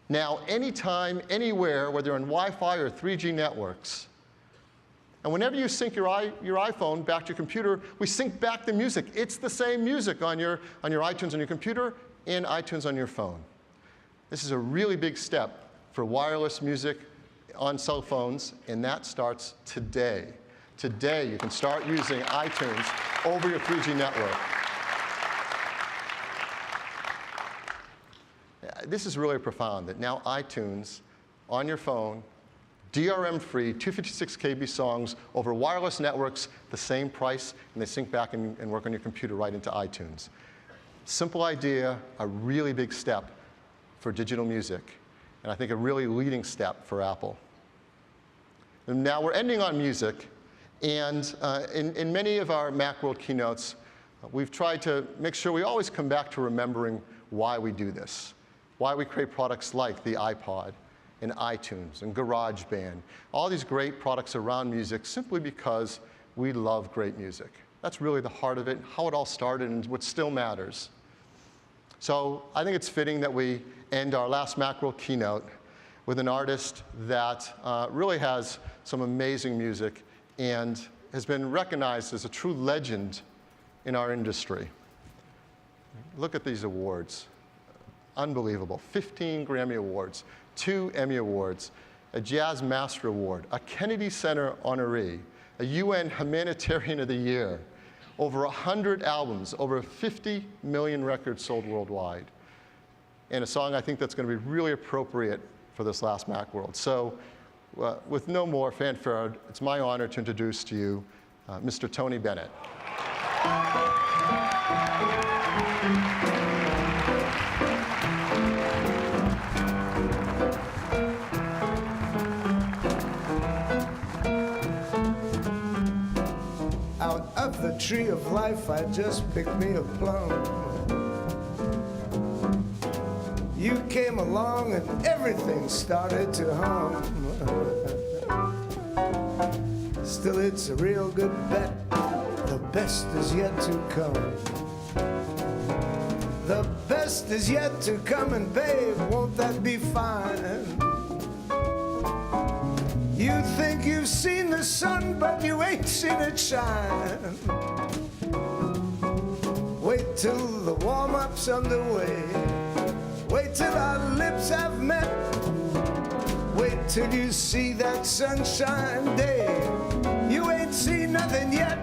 now anytime, anywhere, whether on Wi-Fi or 3G networks. And whenever you sync your iPhone back to your computer, we sync back the music. It's the same music on your iTunes on your computer and iTunes on your phone. This is a really big step for wireless music on cell phones, and that starts today. Today, you can start using iTunes over your 3G network. This is really profound, that now iTunes on your phone, DRM-free, 256 KB songs over wireless networks, the same price, and they sync back and work on your computer right into iTunes. Simple idea, a really big step for digital music, and I think a really leading step for Apple. And now we're ending on music, and in many of our Macworld keynotes, we've tried to make sure we always come back to remembering why we do this, why we create products like the iPod and iTunes and GarageBand, all these great products around music simply because we love great music. That's really the heart of it, how it all started and what still matters. So I think it's fitting that we end our last Macworld keynote with an artist that really has some amazing music and has been recognized as a true legend in our industry. Look at these awards. Unbelievable. 15 Grammy Awards, 2 Emmy Awards, a Jazz Master Award, a Kennedy Center honoree, a UN Humanitarian of the Year, over 100 albums, over 50 million records sold worldwide, and a song I think that's going to be really appropriate for this last Macworld. So with no more fanfare, it's my honor to introduce to you Mr. Tony Bennett. Out of the tree of life, I just picked me a plum. You came along and everything started to hum. Still, it's a real good bet. The best is yet to come. The best is yet to come, and babe, won't that be fine? You think you've seen the sun, but you ain't seen it shine. Wait till the warm-up's underway. Wait till our lips have met. Wait till you see that sunshine day. You ain't seen nothing yet.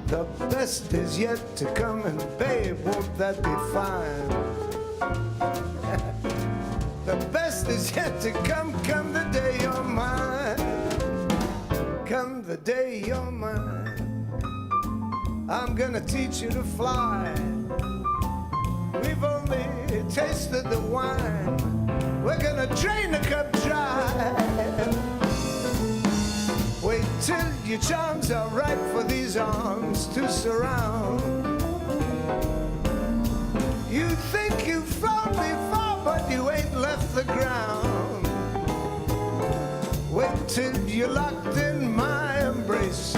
The best is yet to come, and babe, won't that be fine? The best is yet to come the day you're mine. Come the day you're mine. I'm gonna teach you to fly. We've only tasted the wine. We're gonna drain the cup dry. Wait till your charms are ripe for these arms to surround. You think you've flown before, but you ain't left the ground. Wait till you're locked in my embrace.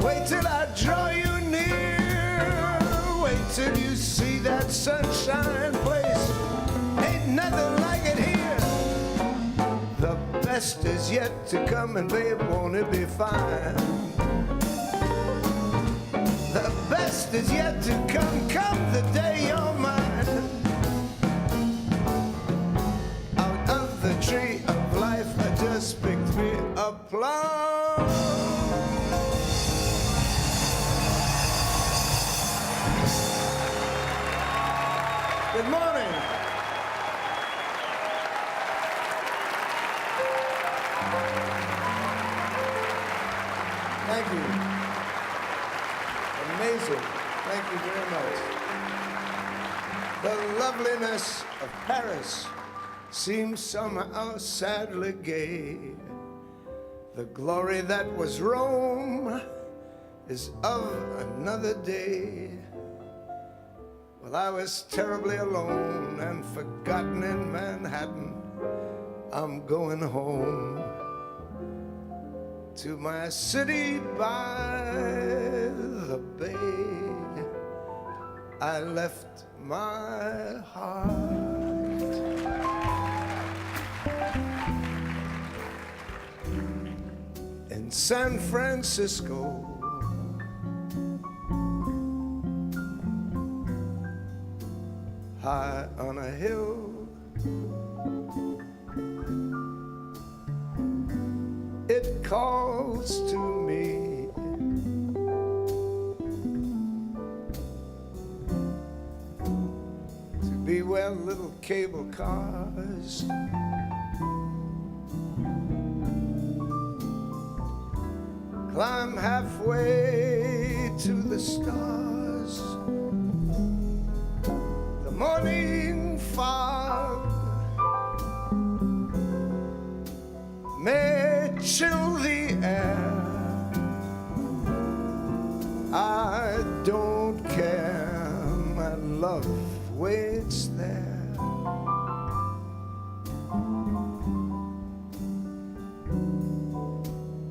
Wait till I draw you near. Wait till you see that sunshine place. Ain't nothing like it here. best is yet to come, and babe, won't it be fine? The best is yet to come, come the day you're mine. Out of the tree of life, I just picked me a plum. Good morning. Thank you. Amazing. Thank you very much. The loveliness of Paris seems somehow sadly gay. The glory that was Rome is of another day. Well, I was terribly alone and forgotten in Manhattan. I'm going home to my city by the bay. I left my heart in San Francisco. High on a hill, it calls to me. To be where little cable cars climb halfway to the stars. The morning fog may chill the air. I don't care, my love waits there.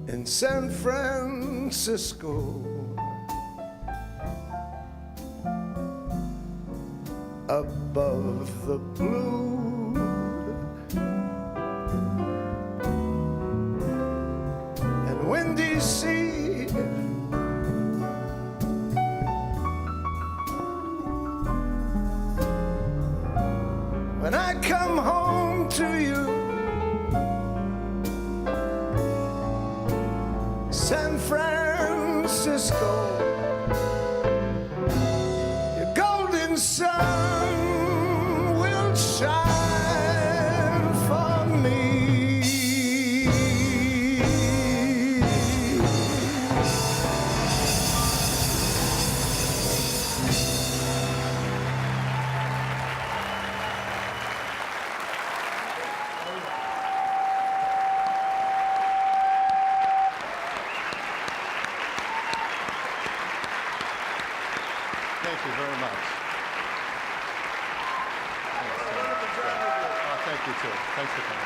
In San Francisco, above the blue, and windy sea, when I come home to you, San Francisco, your golden sun will shine for me. Thank you very much. Thank you, too. Thanks for coming.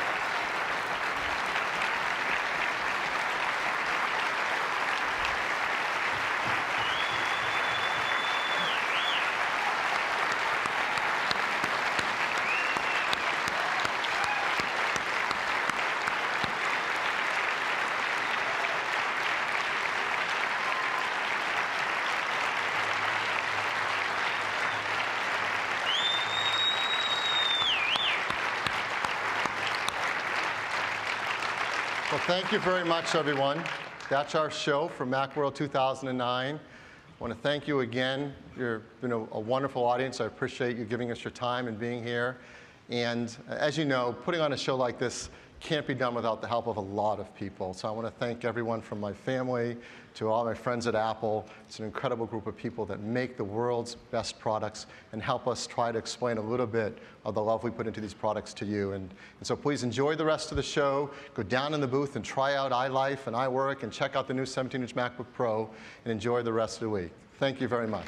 Well, thank you very much, everyone. That's our show for Macworld 2009. I want to thank you again. You've been a wonderful audience. I appreciate you giving us your time and being here. And as you know, putting on a show like this can't be done without the help of a lot of people. So I want to thank everyone from my family to all my friends at Apple. It's an incredible group of people that make the world's best products and help us try to explain a little bit of the love we put into these products to you. And so please enjoy the rest of the show. Go down in the booth and try out iLife and iWork and check out the new 17-inch MacBook Pro and enjoy the rest of the week. Thank you very much.